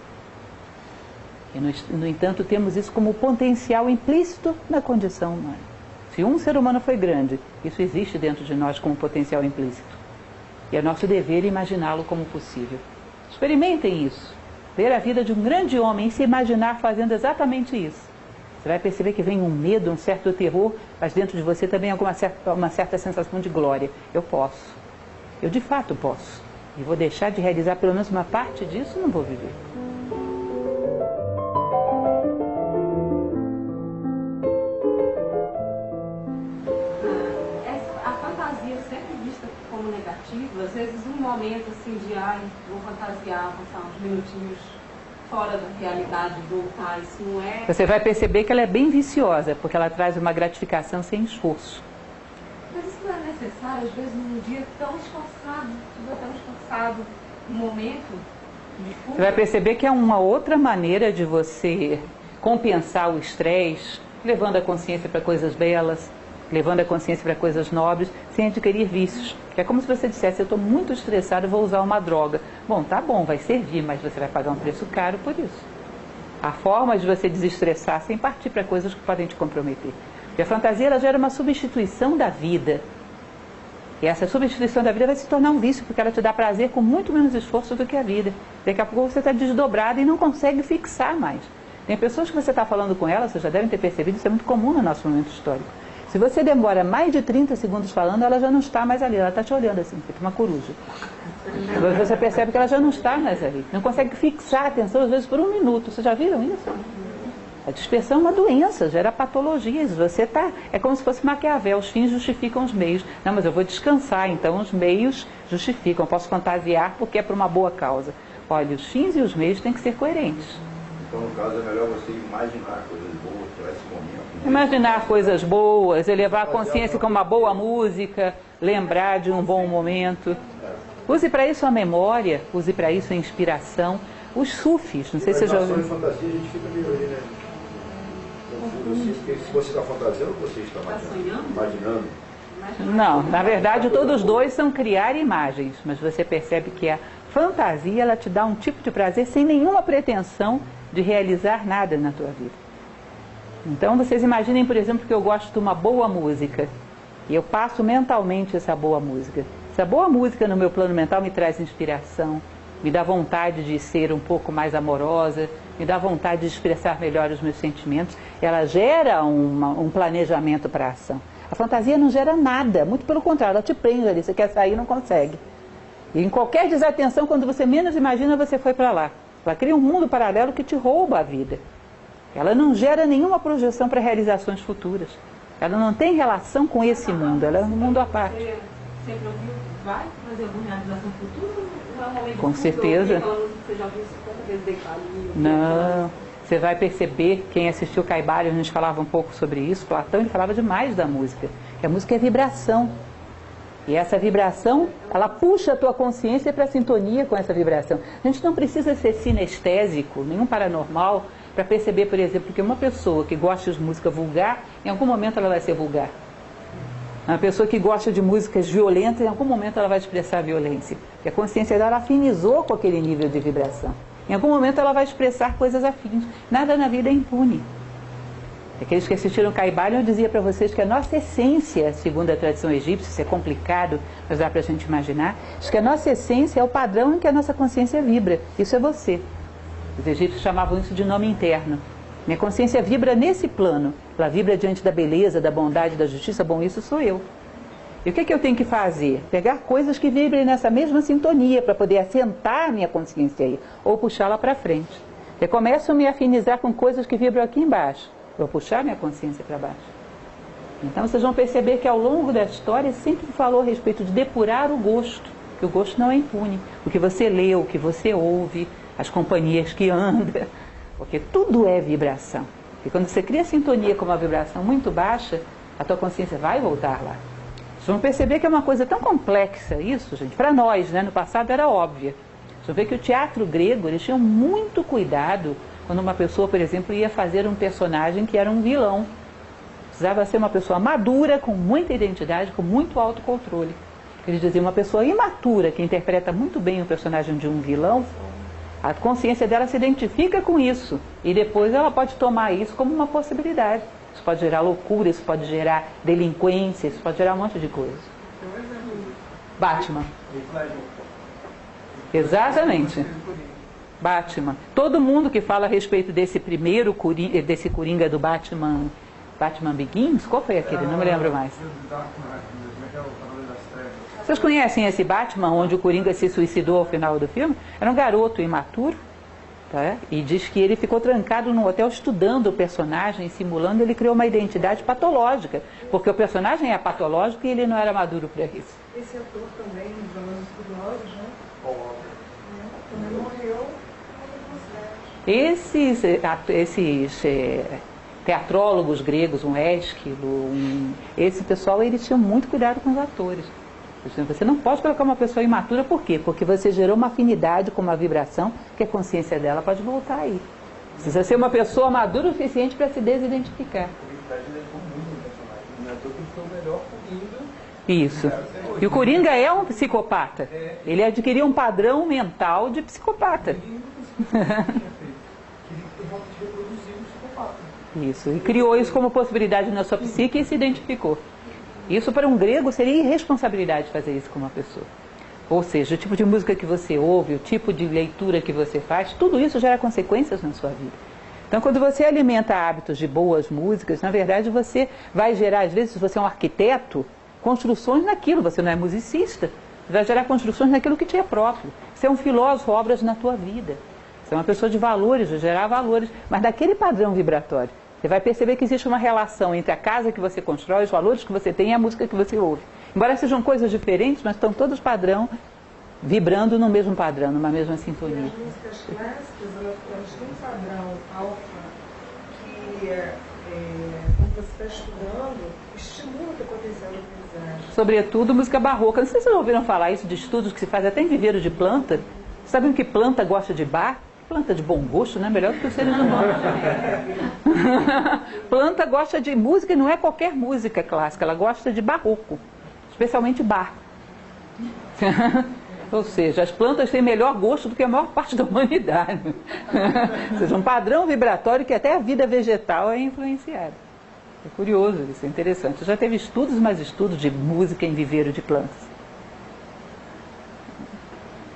E, no entanto, temos isso como potencial implícito na condição humana. Se um ser humano foi grande, isso existe dentro de nós como potencial implícito. E é nosso dever imaginá-lo como possível. Experimentem isso. Ver a vida de um grande homem e se imaginar fazendo exatamente isso. Você vai perceber que vem um medo, um certo terror, mas dentro de você também uma certa sensação de glória. Eu posso. Eu de fato posso. E vou deixar de realizar pelo menos uma parte disso, não vou viver. A fantasia sempre vista como negativa, às vezes um momento assim de vou fantasiar, passar uns minutinhos fora da realidade, voltar, isso não é... Você vai perceber que ela é bem viciosa, porque ela traz uma gratificação sem esforço. Mas isso não é necessário, às vezes num dia tão esforçado, um momento de fuga. Você vai perceber que é uma outra maneira de você compensar o estresse, levando a consciência para coisas belas, levando a consciência para coisas nobres, sem adquirir vícios. É como se você dissesse, eu estou muito estressado, vou usar uma droga. Bom, tá bom, vai servir, mas você vai pagar um preço caro por isso. A forma de você desestressar sem partir para coisas que podem te comprometer. E a fantasia, ela gera uma substituição da vida. E essa substituição da vida vai se tornar um vício, porque ela te dá prazer com muito menos esforço do que a vida. Daqui a pouco você está desdobrado e não consegue fixar mais. Tem pessoas que você está falando com elas, vocês já devem ter percebido, isso é muito comum no nosso momento histórico. Se você demora mais de 30 segundos falando, ela já não está mais ali, ela está te olhando assim, feito uma coruja. Você percebe que ela já não está mais ali, não consegue fixar a atenção às vezes por um minuto. Vocês já viram isso? A dispersão é uma doença, gera patologias. Você tá, é como se fosse Maquiavel, os fins justificam os meios. Não, mas eu vou descansar, então os meios justificam. Eu posso fantasiar porque é por uma boa causa. Olha, os fins e os meios têm que ser coerentes. Então, no caso, é melhor você imaginar coisas boas para esse momento. Imaginar coisas boas, elevar a consciência com uma boa música, lembrar de um bom momento. Use para isso a memória, use para isso a inspiração. Os sufis, não sei se você já ouviu. Fantasia, a gente fica meio aí, né? Se você está fantasiando, você está imaginando. Não, na verdade todos dois são criar imagens, mas você percebe que a fantasia, ela te dá um tipo de prazer sem nenhuma pretensão de realizar nada na tua vida. Então vocês imaginem, por exemplo, que eu gosto de uma boa música e eu passo mentalmente essa boa música. Essa boa música no meu plano mental me traz inspiração, me dá vontade de ser um pouco mais amorosa, me dá vontade de expressar melhor os meus sentimentos. Ela gera um planejamento para a ação. A fantasia não gera nada, muito pelo contrário, ela te prende ali, você quer sair e não consegue. E em qualquer desatenção, quando você menos imagina, você foi para lá. Ela cria um mundo paralelo que te rouba a vida. Ela não gera nenhuma projeção para realizações futuras. Ela não tem relação com esse mundo, ela é um mundo à parte. Você sempre ouviu, vai fazer alguma realização futura? Com certeza. Você já ouviu isso quantas vezes deitado? Não. Você vai perceber, quem assistiu Caibalion, a gente falava um pouco sobre isso, Platão, ele falava demais da música. Que a música é vibração. E essa vibração, ela puxa a tua consciência para a sintonia com essa vibração. A gente não precisa ser sinestésico, nenhum paranormal, para perceber, por exemplo, que uma pessoa que gosta de música vulgar, em algum momento ela vai ser vulgar. Uma pessoa que gosta de músicas violentas, em algum momento ela vai expressar violência. Porque a consciência dela afinizou com aquele nível de vibração. Em algum momento ela vai expressar coisas afins. Nada na vida é impune. Aqueles que assistiram Caibalion, eu dizia para vocês que a nossa essência, segundo a tradição egípcia, isso é complicado, mas dá para a gente imaginar, diz que a nossa essência é o padrão em que a nossa consciência vibra. Isso é você. Os egípcios chamavam isso de nome interno. Minha consciência vibra nesse plano. Ela vibra diante da beleza, da bondade, da justiça. Bom, isso sou eu. E o que eu tenho que fazer? Pegar coisas que vibrem nessa mesma sintonia para poder assentar a minha consciência aí, ou puxá-la para frente. Eu começo a me afinizar com coisas que vibram aqui embaixo. Vou puxar minha consciência para baixo. Então vocês vão perceber que ao longo da história sempre falou a respeito de depurar o gosto, que o gosto não é impune. O que você lê, o que você ouve, as companhias que anda, porque tudo é vibração. E quando você cria sintonia com uma vibração muito baixa, a tua consciência vai voltar lá. Vocês vão perceber que é uma coisa tão complexa isso, gente. Para nós, né? No passado era óbvia. Vocês vão ver que o teatro grego, eles tinham muito cuidado quando uma pessoa, por exemplo, ia fazer um personagem que era um vilão. Precisava ser uma pessoa madura, com muita identidade, com muito autocontrole. Eles diziam, uma pessoa imatura, que interpreta muito bem o personagem de um vilão, a consciência dela se identifica com isso. E depois ela pode tomar isso como uma possibilidade. Isso pode gerar loucura, isso pode gerar delinquência, isso pode gerar um monte de coisa. Batman. Exatamente. Batman. Todo mundo que fala a respeito desse primeiro desse Coringa do Batman Begins, qual foi aquele? Não me lembro mais. Vocês conhecem esse Batman onde o Coringa se suicidou ao final do filme? Era um garoto imaturo, tá? E diz que ele ficou trancado num hotel estudando o personagem, simulando, ele criou uma identidade patológica, porque o personagem é patológico e ele não era maduro para isso. Esse ator também, nos Velozes e Furiosos, né? Também morreu. Esses teatrólogos gregos, um Ésquilo, esse pessoal, eles tinham muito cuidado com os atores. Você não pode colocar uma pessoa imatura, por quê? Porque você gerou uma afinidade com uma vibração que a consciência dela pode voltar aí. Precisa ser uma pessoa madura o suficiente para se desidentificar. Isso. E o Coringa é um psicopata. Ele adquiriu um padrão mental de psicopata. Isso. E criou isso como possibilidade na sua psique e se identificou. Isso para um grego seria irresponsabilidade fazer isso com uma pessoa. Ou seja, o tipo de música que você ouve, o tipo de leitura que você faz, tudo isso gera consequências na sua vida. Então, quando você alimenta hábitos de boas músicas, na verdade você vai gerar, às vezes, se você é um arquiteto, construções naquilo, você não é musicista, você vai gerar construções naquilo que te é próprio. Você é um filósofo, obras na tua vida. Você é uma pessoa de valores, de gerar valores, mas daquele padrão vibratório. Você vai perceber que existe uma relação entre a casa que você constrói, os valores que você tem e a música que você ouve. Embora sejam coisas diferentes, mas estão todos padrão, vibrando no mesmo padrão, numa mesma sintonia. E as músicas clássicas, elas têm um padrão alfa que, quando você está estudando, estimula o teu potencial de aprendizagem. Sobretudo música barroca. Não sei se vocês ouviram falar isso de estudos que se faz até em viveiro de planta. Sabem que planta gosta de bar? Planta de bom gosto, né? Melhor do que os seres humanos. Planta gosta de música e não é qualquer música clássica, ela gosta de barroco, especialmente bar. Ou seja, as plantas têm melhor gosto do que a maior parte da humanidade. Ou seja, um padrão vibratório que até a vida vegetal é influenciada. É curioso isso, é interessante. Já teve estudos, mais estudos de música em viveiro de plantas.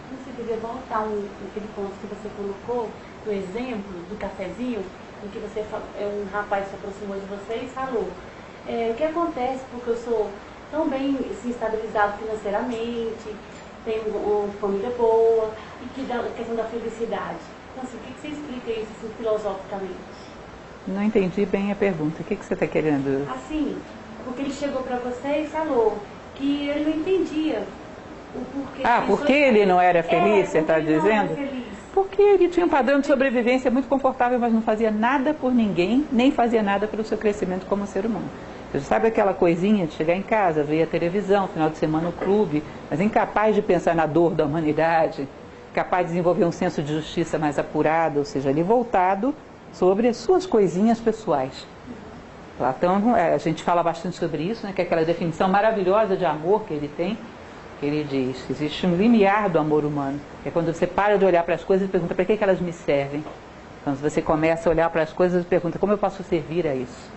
Não se dizer bom. citar aquele ponto que você colocou, do exemplo do cafezinho, em que você um rapaz se aproximou de você e falou, o que acontece porque eu sou tão bem assim, estabilizado financeiramente, tenho uma família boa, e que da questão da felicidade. Então, assim, o que você explica isso assim, filosoficamente? Não entendi bem a pergunta. O que você está querendo? Assim, porque ele chegou para você e falou que ele não entendia o porquê. Porque ele não era feliz, você está dizendo? Porque ele tinha um padrão de sobrevivência muito confortável, mas não fazia nada por ninguém, nem fazia nada pelo seu crescimento como ser humano. Você sabe aquela coisinha de chegar em casa, ver a televisão, final de semana no clube, mas incapaz de pensar na dor da humanidade, capaz de desenvolver um senso de justiça mais apurado, ou seja, ele voltado sobre as suas coisinhas pessoais. Platão, a gente fala bastante sobre isso, né, que é aquela definição maravilhosa de amor que ele tem, que ele diz, existe um limiar do amor humano, que é quando você para de olhar para as coisas e pergunta para que elas me servem. Quando você começa a olhar para as coisas e pergunta como eu posso servir a isso.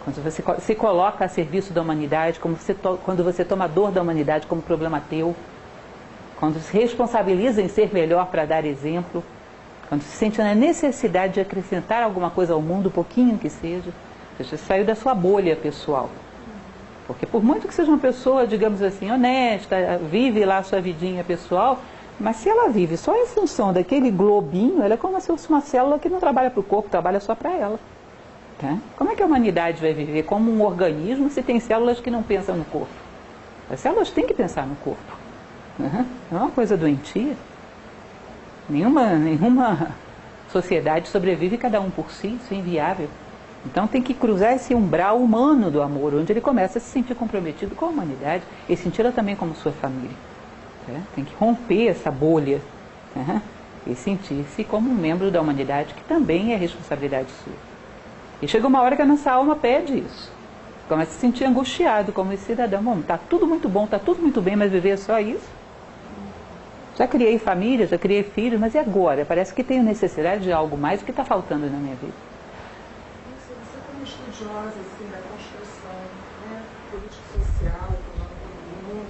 Quando você se coloca a serviço da humanidade, quando você toma a dor da humanidade como problema teu, quando se responsabiliza em ser melhor para dar exemplo, quando se sente na necessidade de acrescentar alguma coisa ao mundo, um pouquinho que seja, você saiu da sua bolha pessoal. Porque por muito que seja uma pessoa, digamos assim, honesta, vive lá a sua vidinha pessoal, mas se ela vive só em função daquele globinho, ela é como se fosse uma célula que não trabalha para o corpo, trabalha só para ela. Tá? Como é que a humanidade vai viver como um organismo se tem células que não pensam no corpo? As células têm que pensar no corpo. Não é uma coisa doentia. Nenhuma sociedade sobrevive cada um por si, isso é inviável. Então tem que cruzar esse umbral humano do amor, onde ele começa a se sentir comprometido com a humanidade e sentir-a também como sua família. Tá? Tem que romper essa bolha, e sentir-se como um membro da humanidade, que também é responsabilidade sua. E chega uma hora que a nossa alma pede isso. Começa a se sentir angustiado como esse cidadão. Bom, está tudo muito bom, está tudo muito bem, mas viver só isso? Já criei família, já criei filhos, mas e agora? Parece que tenho necessidade de algo mais. O que está faltando na minha vida? Você como estudiosa assim, da construção, né, político-social, do mundo,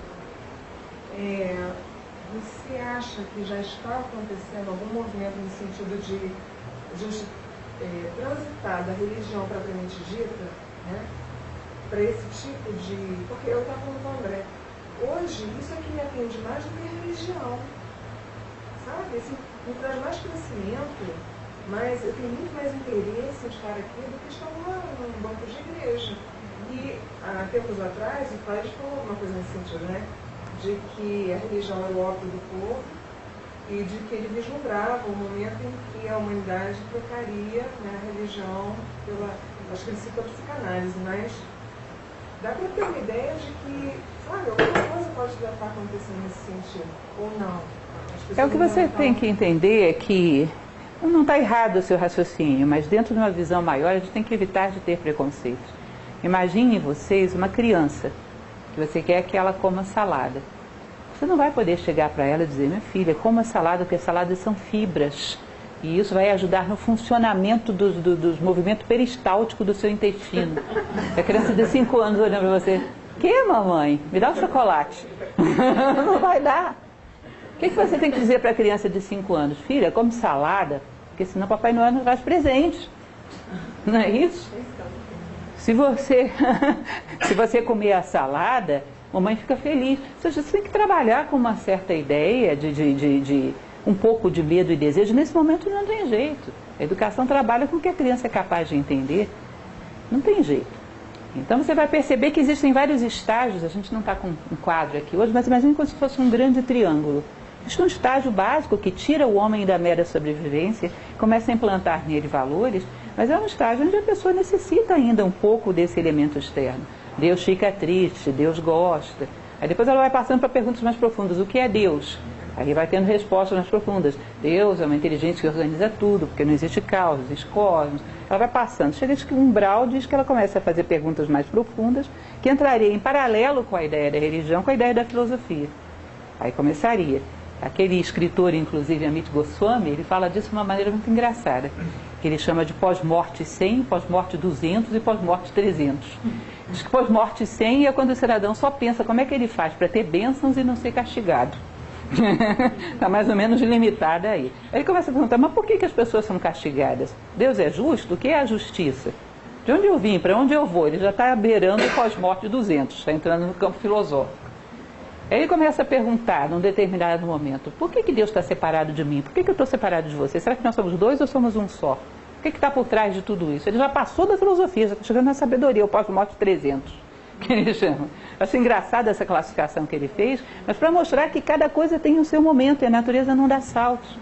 você acha que já está acontecendo algum movimento no sentido de transitar da religião propriamente dita, né, para esse tipo de... Porque eu estava falando com o André, hoje isso é que me atende mais do que a religião, sabe? Assim, me traz mais crescimento, mas eu tenho muito mais interesse em estar aqui do que estar num banco de igreja. E há tempos atrás o pai falou alguma coisa nesse sentido, né? De que a religião era o ópio do povo e de que ele vislumbrava o momento em que a humanidade trocaria, né, a religião pela... Acho que ele cita a psicanálise, mas dá para ter uma ideia de que, sabe, alguma coisa pode estar acontecendo nesse sentido, ou não. O que você tem que entender é que não está errado o seu raciocínio, mas dentro de uma visão maior a gente tem que evitar de ter preconceitos. Imaginem vocês uma criança que você quer que ela coma salada. Você não vai poder chegar para ela e dizer, minha filha, coma salada, porque saladas são fibras. E isso vai ajudar no funcionamento dos movimentos peristálticos do seu intestino. A criança de 5 anos olhando para você, que mamãe? Me dá um chocolate. Não vai dar. O que você tem que dizer para a criança de 5 anos? Filha, come salada, porque senão Papai Noel não traz presentes. Não é isso? Se você comer a salada, mamãe fica feliz. Ou seja, você tem que trabalhar com uma certa ideia de um pouco de medo e desejo. Nesse momento não tem jeito. A educação trabalha com o que a criança é capaz de entender. Não tem jeito. Então você vai perceber que existem vários estágios. A gente não está com um quadro aqui hoje, mas imagine como se fosse um grande triângulo. Existe um estágio básico que tira o homem da mera sobrevivência, começa a implantar nele valores, mas é um estágio onde a pessoa necessita ainda um pouco desse elemento externo. Deus fica triste, Deus gosta. Aí depois ela vai passando para perguntas mais profundas. O que é Deus? Aí vai tendo respostas mais profundas. Deus é uma inteligência que organiza tudo, porque não existe caos, existe cosmos. Ela vai passando. Chega a um umbral, diz que ela começa a fazer perguntas mais profundas, que entraria em paralelo com a ideia da religião, com a ideia da filosofia. Aí começaria. Aquele escritor, inclusive, Amit Goswami, ele fala disso de uma maneira muito engraçada, que ele chama de pós-morte 100, pós-morte 200 e pós-morte 300. Diz que pós-morte 100 é quando o cidadão só pensa como é que ele faz para ter bênçãos e não ser castigado. Está mais ou menos limitada aí. Aí ele começa a perguntar, mas por que as pessoas são castigadas? Deus é justo? O que é a justiça? De onde eu vim? Para onde eu vou? Ele já está beirando o pós-morte 200, está entrando no campo filosófico. Aí ele começa a perguntar, num determinado momento, por que Deus está separado de mim? Por que eu estou separado de você? Será que nós somos dois ou somos um só? O que está por trás de tudo isso? Ele já passou da filosofia, já está chegando na sabedoria, o pós-morte 300, que ele chama. Acho engraçada essa classificação que ele fez, mas para mostrar que cada coisa tem o seu momento e a natureza não dá saltos.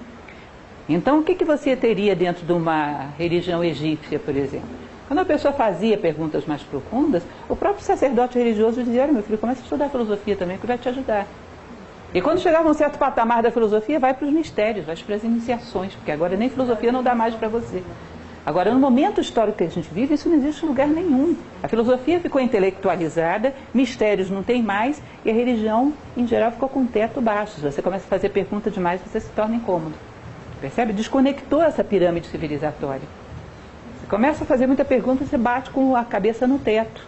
Então, o que você teria dentro de uma religião egípcia, por exemplo? Quando a pessoa fazia perguntas mais profundas, o próprio sacerdote religioso dizia, olha meu filho, começa a estudar filosofia também, que vai te ajudar. E quando chegava a um certo patamar da filosofia, vai para os mistérios, vai para as iniciações, porque agora nem filosofia não dá mais para você. Agora, no momento histórico que a gente vive, isso não existe em lugar nenhum. A filosofia ficou intelectualizada, mistérios não tem mais, e a religião, em geral, ficou com o teto baixo. Se você começa a fazer pergunta demais, você se torna incômodo. Percebe? Desconectou essa pirâmide civilizatória. Você começa a fazer muita pergunta, você bate com a cabeça no teto.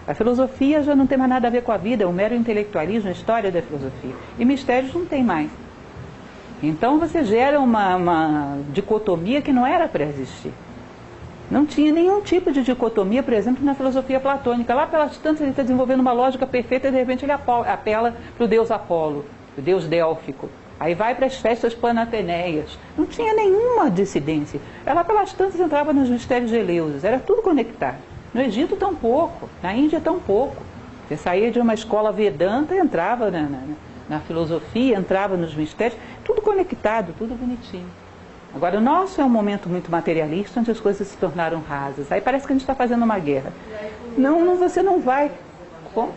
A filosofia já não tem mais nada a ver com a vida, é um mero intelectualismo, a história da filosofia. E mistérios não tem mais. Então você gera uma dicotomia que não era para existir. Não tinha nenhum tipo de dicotomia, por exemplo, na filosofia platônica. Lá pelas tantas ele está desenvolvendo uma lógica perfeita e de repente ele apela para o deus Apolo, o deus délfico. Aí vai para as festas panateneias. Não tinha nenhuma dissidência. Ela pelas tantas entrava nos mistérios de Eleusis, era tudo conectado. No Egito tampouco, na Índia tampouco. Você saía de uma escola Vedanta e entrava na filosofia, entrava nos mistérios, tudo conectado, tudo bonitinho. Agora, o nosso é um momento muito materialista, onde as coisas se tornaram rasas. Aí parece que a gente está fazendo uma guerra. Não, você não vai... Bom,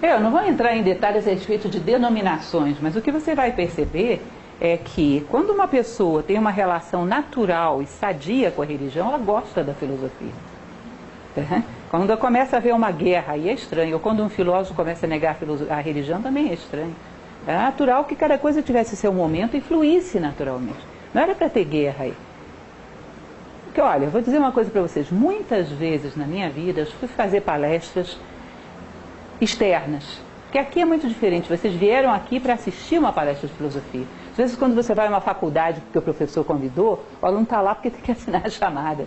eu não vou entrar em detalhes a respeito de denominações, mas o que você vai perceber é que quando uma pessoa tem uma relação natural e sadia com a religião, ela gosta da filosofia. Quando começa a haver uma guerra, aí é estranho. Ou quando um filósofo começa a negar a religião, também é estranho. É natural que cada coisa tivesse seu momento e fluísse naturalmente. Não era para ter guerra aí. Porque, olha, eu vou dizer uma coisa para vocês. Muitas vezes na minha vida, eu fui fazer palestras externas. Porque aqui é muito diferente. Vocês vieram aqui para assistir uma palestra de filosofia. Às vezes, quando você vai a uma faculdade porque o professor convidou, o aluno está lá porque tem que assinar a chamada.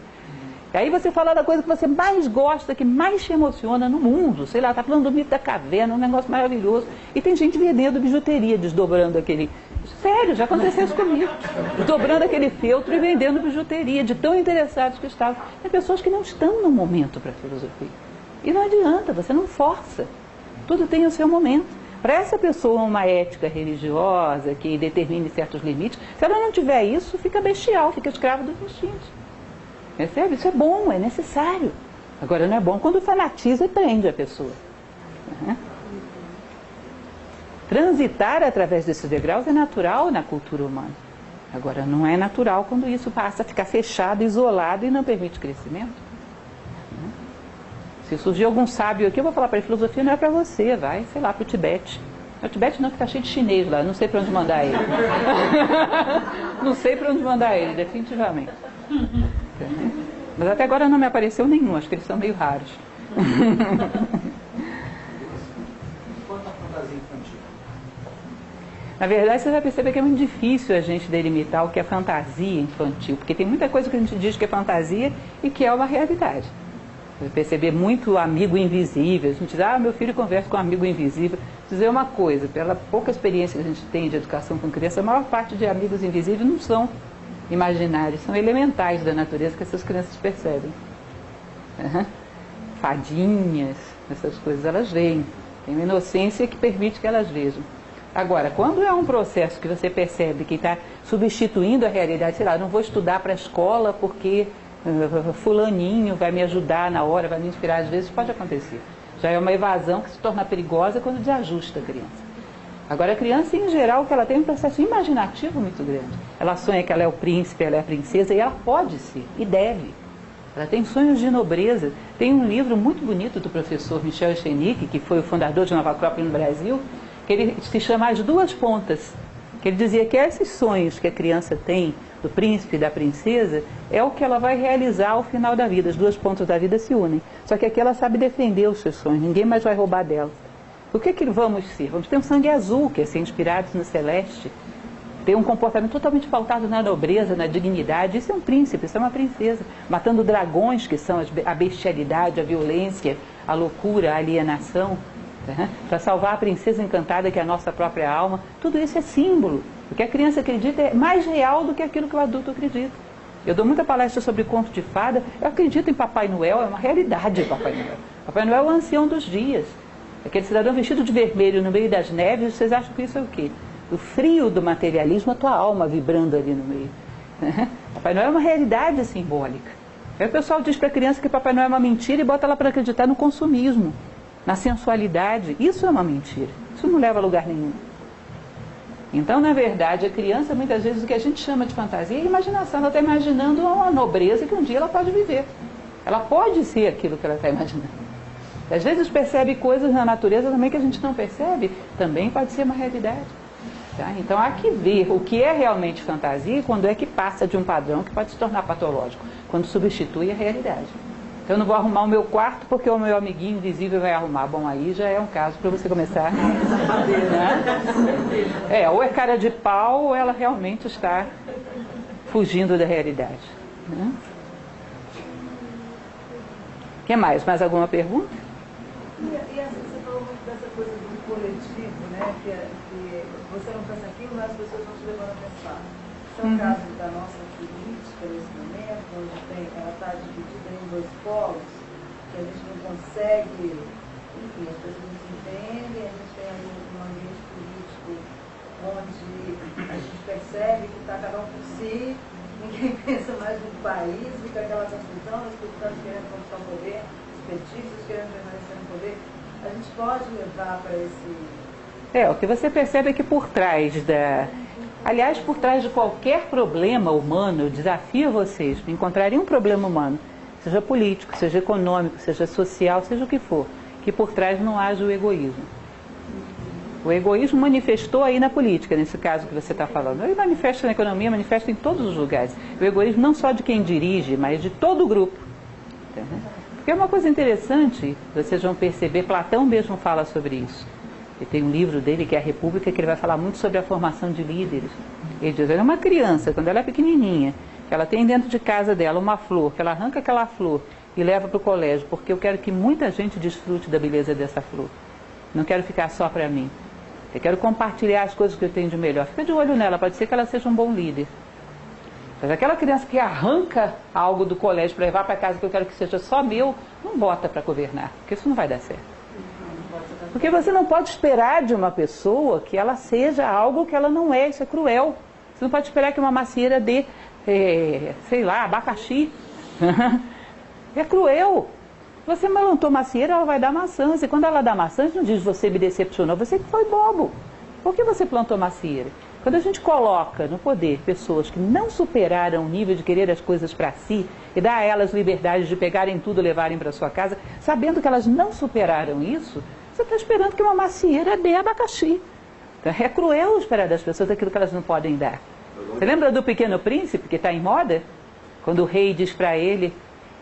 E aí você fala da coisa que você mais gosta, que mais te emociona no mundo. Sei lá, está falando do mito da caverna, um negócio maravilhoso. E tem gente vendendo bijuteria, desdobrando aquele... Sério, já aconteceu isso comigo. Desdobrando aquele feltro e vendendo bijuteria, de tão interessados que estavam. Tem pessoas que não estão no momento para a filosofia. E não adianta, você não força. Tudo tem o seu momento. Para essa pessoa uma ética religiosa que determine certos limites, se ela não tiver isso, fica bestial, fica escravo dos instintos. Percebe? Isso é bom, é necessário. Agora não é bom quando fanatiza e prende a pessoa. Transitar através desses degraus é natural na cultura humana. Agora não é natural quando isso passa a ficar fechado, isolado e não permite crescimento. Se surgir algum sábio aqui, eu vou falar para ele, filosofia não é para você, vai, sei lá, para o Tibete. O Tibete não, que está cheio de chinês lá, não sei para onde mandar ele. Não sei para onde mandar ele, definitivamente. Mas até agora não me apareceu nenhum, acho que eles são meio raros. Quanto à fantasia infantil? Na verdade, você vai perceber que é muito difícil a gente delimitar o que é fantasia infantil, porque tem muita coisa que a gente diz que é fantasia e que é uma realidade. Você vai perceber muito amigo invisível. A gente diz, meu filho conversa com um amigo invisível. Vou dizer uma coisa, pela pouca experiência que a gente tem de educação com criança, a maior parte de amigos invisíveis não são imaginários, são elementais da natureza que essas crianças percebem. Fadinhas, essas coisas elas veem. Tem uma inocência que permite que elas vejam. Agora, quando é um processo que você percebe que está substituindo a realidade, sei lá, não vou estudar para a escola porque fulaninho vai me ajudar na hora, vai me inspirar, às vezes pode acontecer. Já é uma evasão que se torna perigosa quando desajusta a criança. Agora, a criança, em geral, que ela tem um processo imaginativo muito grande. Ela sonha que ela é o príncipe, ela é a princesa, e ela pode ser, e deve. Ela tem sonhos de nobreza. Tem um livro muito bonito do professor Michel Echenique, que foi o fundador de Nova Acrópole no Brasil, que ele se chama As Duas Pontas. Que ele dizia que esses sonhos que a criança tem, do príncipe e da princesa, é o que ela vai realizar ao final da vida. As duas pontas da vida se unem. Só que aqui ela sabe defender os seus sonhos, ninguém mais vai roubar dela. O que vamos ser? Vamos ter um sangue azul, que é ser inspirados no celeste, ter um comportamento totalmente pautado na nobreza, na dignidade. Isso é um príncipe, isso é uma princesa, matando dragões, que são a bestialidade, a violência, a loucura, a alienação, para salvar a princesa encantada, que é a nossa própria alma. Tudo isso é símbolo. O que a criança acredita é mais real do que aquilo que o adulto acredita. Eu dou muita palestra sobre conto de fada. Eu acredito em Papai Noel, é uma realidade Papai Noel. Papai Noel é o ancião dos dias. Aquele cidadão vestido de vermelho no meio das neves, vocês acham que isso é o quê? O frio do materialismo, a tua alma vibrando ali no meio. Papai Noel é uma realidade simbólica. Aí o pessoal diz para a criança que Papai Noel é uma mentira e bota ela para acreditar no consumismo, na sensualidade. Isso é uma mentira. Isso não leva a lugar nenhum. Então, na verdade, a criança, muitas vezes, o que a gente chama de fantasia é imaginação. Ela está imaginando uma nobreza que um dia ela pode viver. Ela pode ser aquilo que ela está imaginando. Às vezes percebe coisas na natureza também que a gente não percebe, também pode ser uma realidade. Tá? Então, há que ver o que é realmente fantasia e quando é que passa de um padrão que pode se tornar patológico, quando substitui a realidade. Então, eu não vou arrumar o meu quarto porque o meu amiguinho invisível vai arrumar. Bom, aí já é um caso para você começar a saber, né? Ou é cara de pau ou ela realmente está fugindo da realidade. Né? O que mais? Mais alguma pergunta? E assim, você falou muito dessa coisa do coletivo, né? Que você não pensa aquilo, mas as pessoas vão te levando a pensar. Esse é o caso da nossa política nesse momento, onde ela está dividida em dois polos, que a gente não consegue, enfim, as pessoas não se entendem, a gente tem ali um ambiente político onde a gente percebe que está cada um por si, ninguém pensa mais no país, fica aquela confusão, os deputados querendo conquistar o poder, os petistas querendo permanecer no poder. A gente pode levar para esse... O que você percebe é que por trás aliás, por trás de qualquer problema humano, eu desafio vocês a encontrarem um problema humano, seja político, seja econômico, seja social, seja o que for, que por trás não haja o egoísmo. O egoísmo manifestou aí na política, nesse caso que você está falando. Ele manifesta na economia, manifesta em todos os lugares. O egoísmo não só de quem dirige, mas de todo o grupo. Porque é uma coisa interessante, vocês vão perceber, Platão mesmo fala sobre isso. Ele tem um livro dele, que é a República, que ele vai falar muito sobre a formação de líderes. Ele diz, ela é uma criança, quando ela é pequenininha, que ela tem dentro de casa dela uma flor, que ela arranca aquela flor e leva para o colégio, porque eu quero que muita gente desfrute da beleza dessa flor. Não quero ficar só para mim. Eu quero compartilhar as coisas que eu tenho de melhor. Fica de olho nela, pode ser que ela seja um bom líder. Mas aquela criança que arranca algo do colégio para levar para casa, que eu quero que seja só meu, não bota para governar, porque isso não vai dar certo. Porque você não pode esperar de uma pessoa que ela seja algo que ela não é, isso é cruel. Você não pode esperar que uma macieira dê, sei lá, abacaxi. É cruel. Você plantou macieira, ela vai dar maçãs. E quando ela dá maçãs, não diz você me decepcionou, você que foi bobo. Por que você plantou macieira? Quando a gente coloca no poder pessoas que não superaram o nível de querer as coisas para si e dá a elas liberdade de pegarem tudo e levarem para sua casa, sabendo que elas não superaram isso, você está esperando que uma macieira dê abacaxi. Então, é cruel esperar das pessoas aquilo que elas não podem dar. Você lembra do Pequeno Príncipe, que está em moda? Quando o rei diz para ele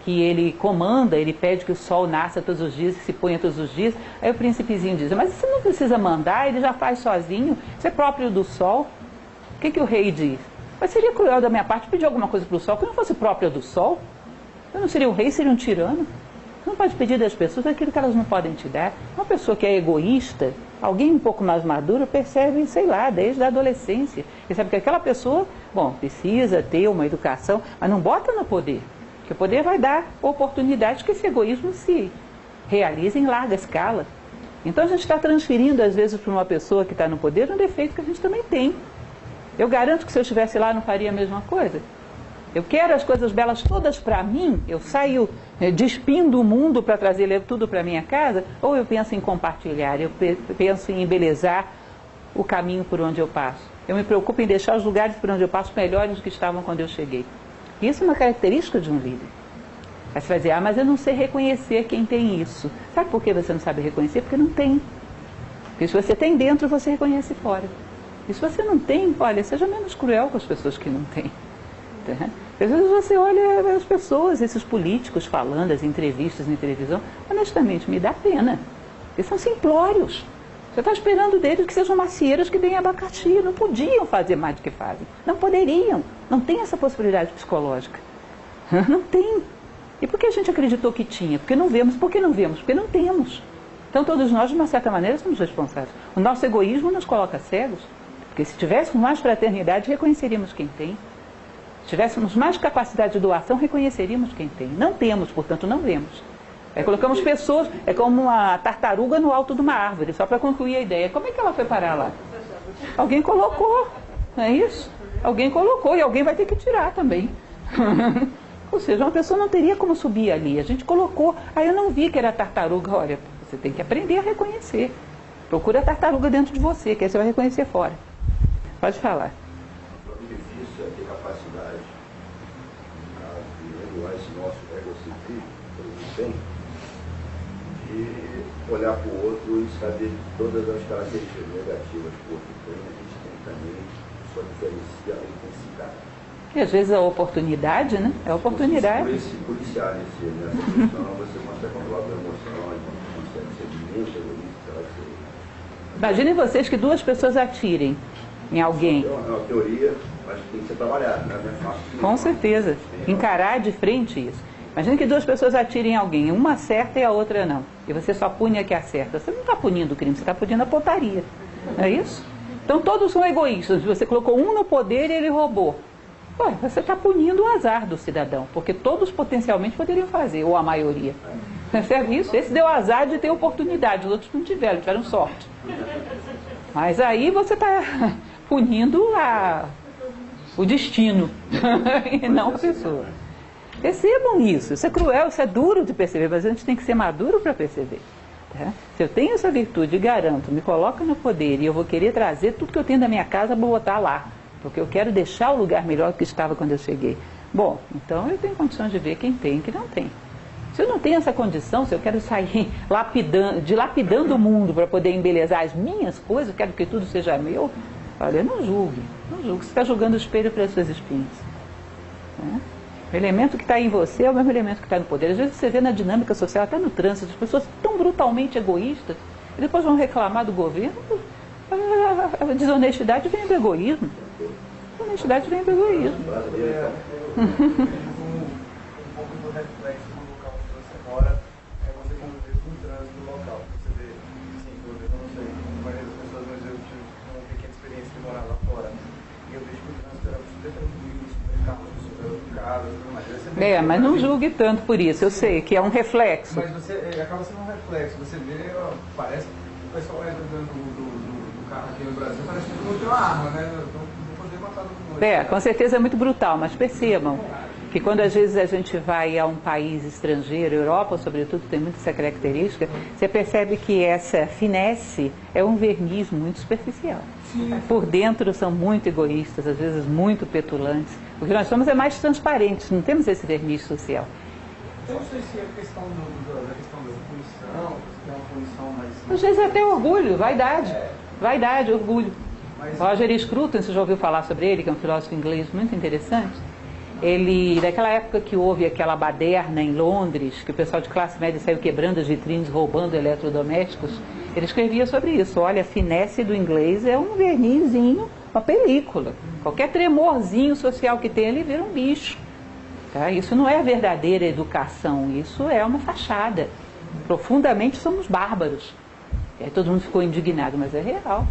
que ele comanda, ele pede que o sol nasça todos os dias e se ponha todos os dias. Aí o príncipezinho diz, mas você não precisa mandar, ele já faz sozinho, isso é próprio do sol. O que o rei diz? Mas seria cruel da minha parte pedir alguma coisa para o sol, que não fosse própria do sol. Eu não seria um rei, seria um tirano. Você não pode pedir das pessoas aquilo que elas não podem te dar. Uma pessoa que é egoísta, alguém um pouco mais maduro, percebe, sei lá, desde a adolescência. Percebe que aquela pessoa, precisa ter uma educação, mas não bota no poder. Porque o poder vai dar oportunidade que esse egoísmo se realize em larga escala. Então a gente está transferindo, às vezes, para uma pessoa que está no poder um defeito que a gente também tem. Eu garanto que se eu estivesse lá, não faria a mesma coisa. Eu quero as coisas belas todas para mim, eu saio despindo o mundo para trazer tudo para minha casa, ou eu penso em compartilhar, eu penso em embelezar o caminho por onde eu passo. Eu me preocupo em deixar os lugares por onde eu passo melhores do que estavam quando eu cheguei. Isso é uma característica de um líder. Aí você vai dizer, mas eu não sei reconhecer quem tem isso. Sabe por que você não sabe reconhecer? Porque não tem. Porque se você tem dentro, você reconhece fora. E se você não tem, olha, seja menos cruel com as pessoas que não têm. Tá? Às vezes você olha as pessoas, esses políticos falando, as entrevistas em televisão, honestamente, me dá pena. Eles são simplórios. Você está esperando deles que sejam macieiros que deem abacaxi. Não podiam fazer mais do que fazem. Não poderiam. Não tem essa possibilidade psicológica. Não tem. E por que a gente acreditou que tinha? Porque não vemos. Por que não vemos? Porque não temos. Então todos nós, de uma certa maneira, somos responsáveis. O nosso egoísmo nos coloca cegos. Porque se tivéssemos mais fraternidade, reconheceríamos quem tem. Se tivéssemos mais capacidade de doação, reconheceríamos quem tem. Não temos, portanto, não vemos. Colocamos pessoas, é como uma tartaruga no alto de uma árvore, só para concluir a ideia. Como é que ela foi parar lá? Alguém colocou, não é isso? Alguém colocou e alguém vai ter que tirar também. Ou seja, uma pessoa não teria como subir ali. A gente colocou, aí eu não vi que era tartaruga. Olha, você tem que aprender a reconhecer. Procura a tartaruga dentro de você, que aí você vai reconhecer fora. Pode falar. O difícil é ter capacidade de regular esse nosso egocentrismo, que a gente tem, de olhar para o outro e saber todas as características negativas que o outro tem, a gente tem também, só diferencia a intensidade. E às vezes a oportunidade, né? É a oportunidade. Policiar nessa questão, você consegue controlar a emoção, consegue ser menos egoísta, Imaginem vocês que duas pessoas atirem em alguém. É uma teoria, mas tem que ser trabalhada, né? Com certeza. Encarar de frente isso. Imagina que duas pessoas atirem em alguém, uma acerta e a outra não. E você só pune a que acerta. Você não está punindo o crime, você está punindo a pontaria. Não é isso? Então todos são egoístas. Você colocou um no poder e ele roubou. Ué, você está punindo o azar do cidadão, porque todos potencialmente poderiam fazer, ou a maioria. Percebe isso? Esse deu azar de ter oportunidade, os outros não tiveram sorte. Mas aí você está punindo o destino, e não a pessoa. Percebam isso é cruel, isso é duro de perceber, mas a gente tem que ser maduro para perceber. Tá? Se eu tenho essa virtude, garanto, me coloca no poder e eu vou querer trazer tudo que eu tenho da minha casa para botar lá, porque eu quero deixar o lugar melhor do que estava quando eu cheguei. Bom, então eu tenho condições de ver quem tem e quem não tem. Se eu não tenho essa condição, se eu quero sair dilapidando o mundo para poder embelezar as minhas coisas, eu quero que tudo seja meu, olha, não julgue. Você está julgando o espelho para as suas espinhas. Né? O elemento que está em você é o mesmo elemento que está no poder. Às vezes você vê na dinâmica social, até no trânsito, as pessoas tão brutalmente egoístas, e depois vão reclamar do governo. A desonestidade vem do egoísmo. A honestidade vem do egoísmo. Um pouco do reflexo do local onde você mora é você conviver com o trânsito local. Você vê, assim, eu não sei, a maioria das pessoas, mas eu tive uma pequena experiência de morar lá fora. E eu vejo que o trânsito era super tranquilo, super carro, super educado, tudo mais. Mas não julgue tanto por isso, eu sei que é um reflexo. Mas você acaba sendo um reflexo, você vê, parece que o pessoal entra dentro do carro aqui no Brasil, parece que todo mundo tem uma arma, né? Com certeza é muito brutal, mas percebam que quando às vezes a gente vai a um país estrangeiro, Europa sobretudo, tem muito essa característica, você percebe que essa finesse é um verniz muito superficial. Por dentro são muito egoístas, às vezes muito petulantes. O que nós somos é mais transparentes, não temos esse verniz social. Eu não sei se a questão da punição, se é uma punição mais... Às vezes é até orgulho, vaidade, orgulho. Roger Scruton, você já ouviu falar sobre ele, que é um filósofo inglês muito interessante? Ele, daquela época que houve aquela baderna em Londres, que o pessoal de classe média saiu quebrando as vitrines, roubando eletrodomésticos, ele escrevia sobre isso. Olha, a finesse do inglês é um vernizinho, uma película. Qualquer tremorzinho social que tem, ele vira um bicho. Tá? Isso não é a verdadeira educação, isso é uma fachada. Profundamente somos bárbaros. E aí todo mundo ficou indignado, mas é real.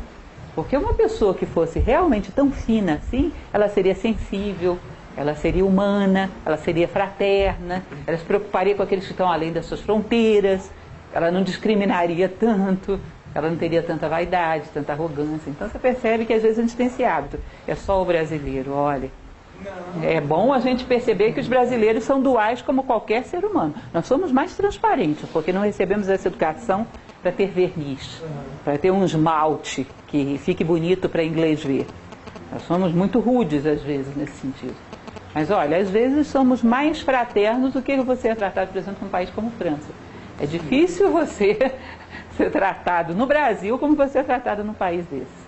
Porque uma pessoa que fosse realmente tão fina assim, ela seria sensível, ela seria humana, ela seria fraterna, ela se preocuparia com aqueles que estão além das suas fronteiras, ela não discriminaria tanto, ela não teria tanta vaidade, tanta arrogância. Então você percebe que às vezes a gente tem esse hábito. É só o brasileiro, olha. É bom a gente perceber que os brasileiros são duais como qualquer ser humano. Nós somos mais transparentes, porque não recebemos essa educação para ter verniz, para ter um esmalte que fique bonito para inglês ver. Nós somos muito rudes às vezes nesse sentido. Mas olha, às vezes somos mais fraternos do que você é tratado, por exemplo, num país como França. É difícil você ser tratado no Brasil como você é tratado num país desse.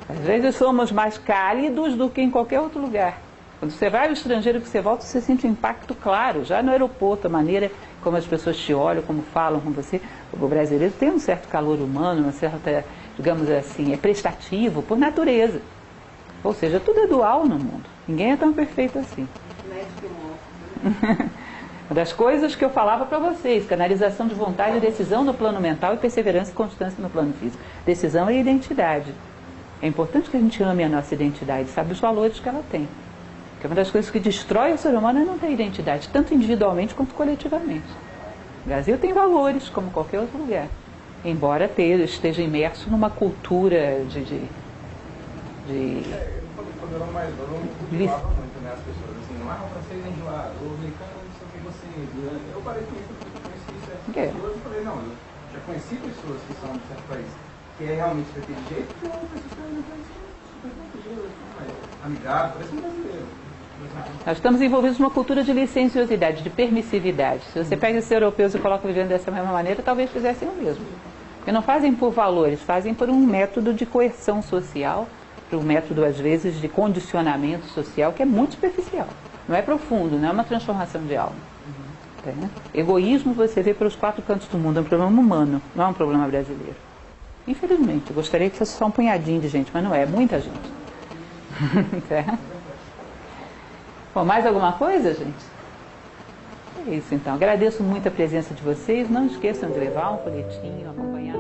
Às vezes somos mais cálidos do que em qualquer outro lugar. Quando você vai ao estrangeiro que você volta, você sente um impacto claro. Já no aeroporto, a maneira como as pessoas te olham, como falam com você. O brasileiro tem um certo calor humano, uma certa, digamos assim, é prestativo por natureza. Ou seja, tudo é dual no mundo. Ninguém é tão perfeito assim. Uma das coisas que eu falava para vocês, canalização de vontade e decisão no plano mental e perseverança e constância no plano físico. Decisão é identidade. É importante que a gente ame a nossa identidade, sabe os valores que ela tem. Porque uma das coisas que destrói o ser humano é não ter identidade, tanto individualmente quanto coletivamente. O Brasil tem valores, como qualquer outro lugar. Embora esteja imerso numa cultura Quando eu era mais novo, eu cultivava muito, né, as pessoas, assim, o francês é enjoado, o americano não sei o que vocês. Eu parei com isso, porque eu conheci certas pessoas e falei, não, eu já conheci pessoas que são de certo país, que é realmente daquele jeito, que é uma pessoa que super tranquila, amigável, parece um brasileiro. Nós estamos envolvidos numa cultura de licenciosidade, de permissividade. Se você pega esses europeus e coloca vivendo dessa mesma maneira, talvez fizessem o mesmo. Porque não fazem por valores, fazem por um método de coerção social, por um método, às vezes, de condicionamento social, que é muito superficial. Não é profundo, não é uma transformação de alma. Egoísmo você vê pelos 4 cantos do mundo, é um problema humano, não é um problema brasileiro. Infelizmente, eu gostaria que fosse só um punhadinho de gente, mas não é muita gente. Bom, mais alguma coisa, gente? É isso então. Agradeço muito a presença de vocês. Não esqueçam de levar um folhetinho, acompanhar.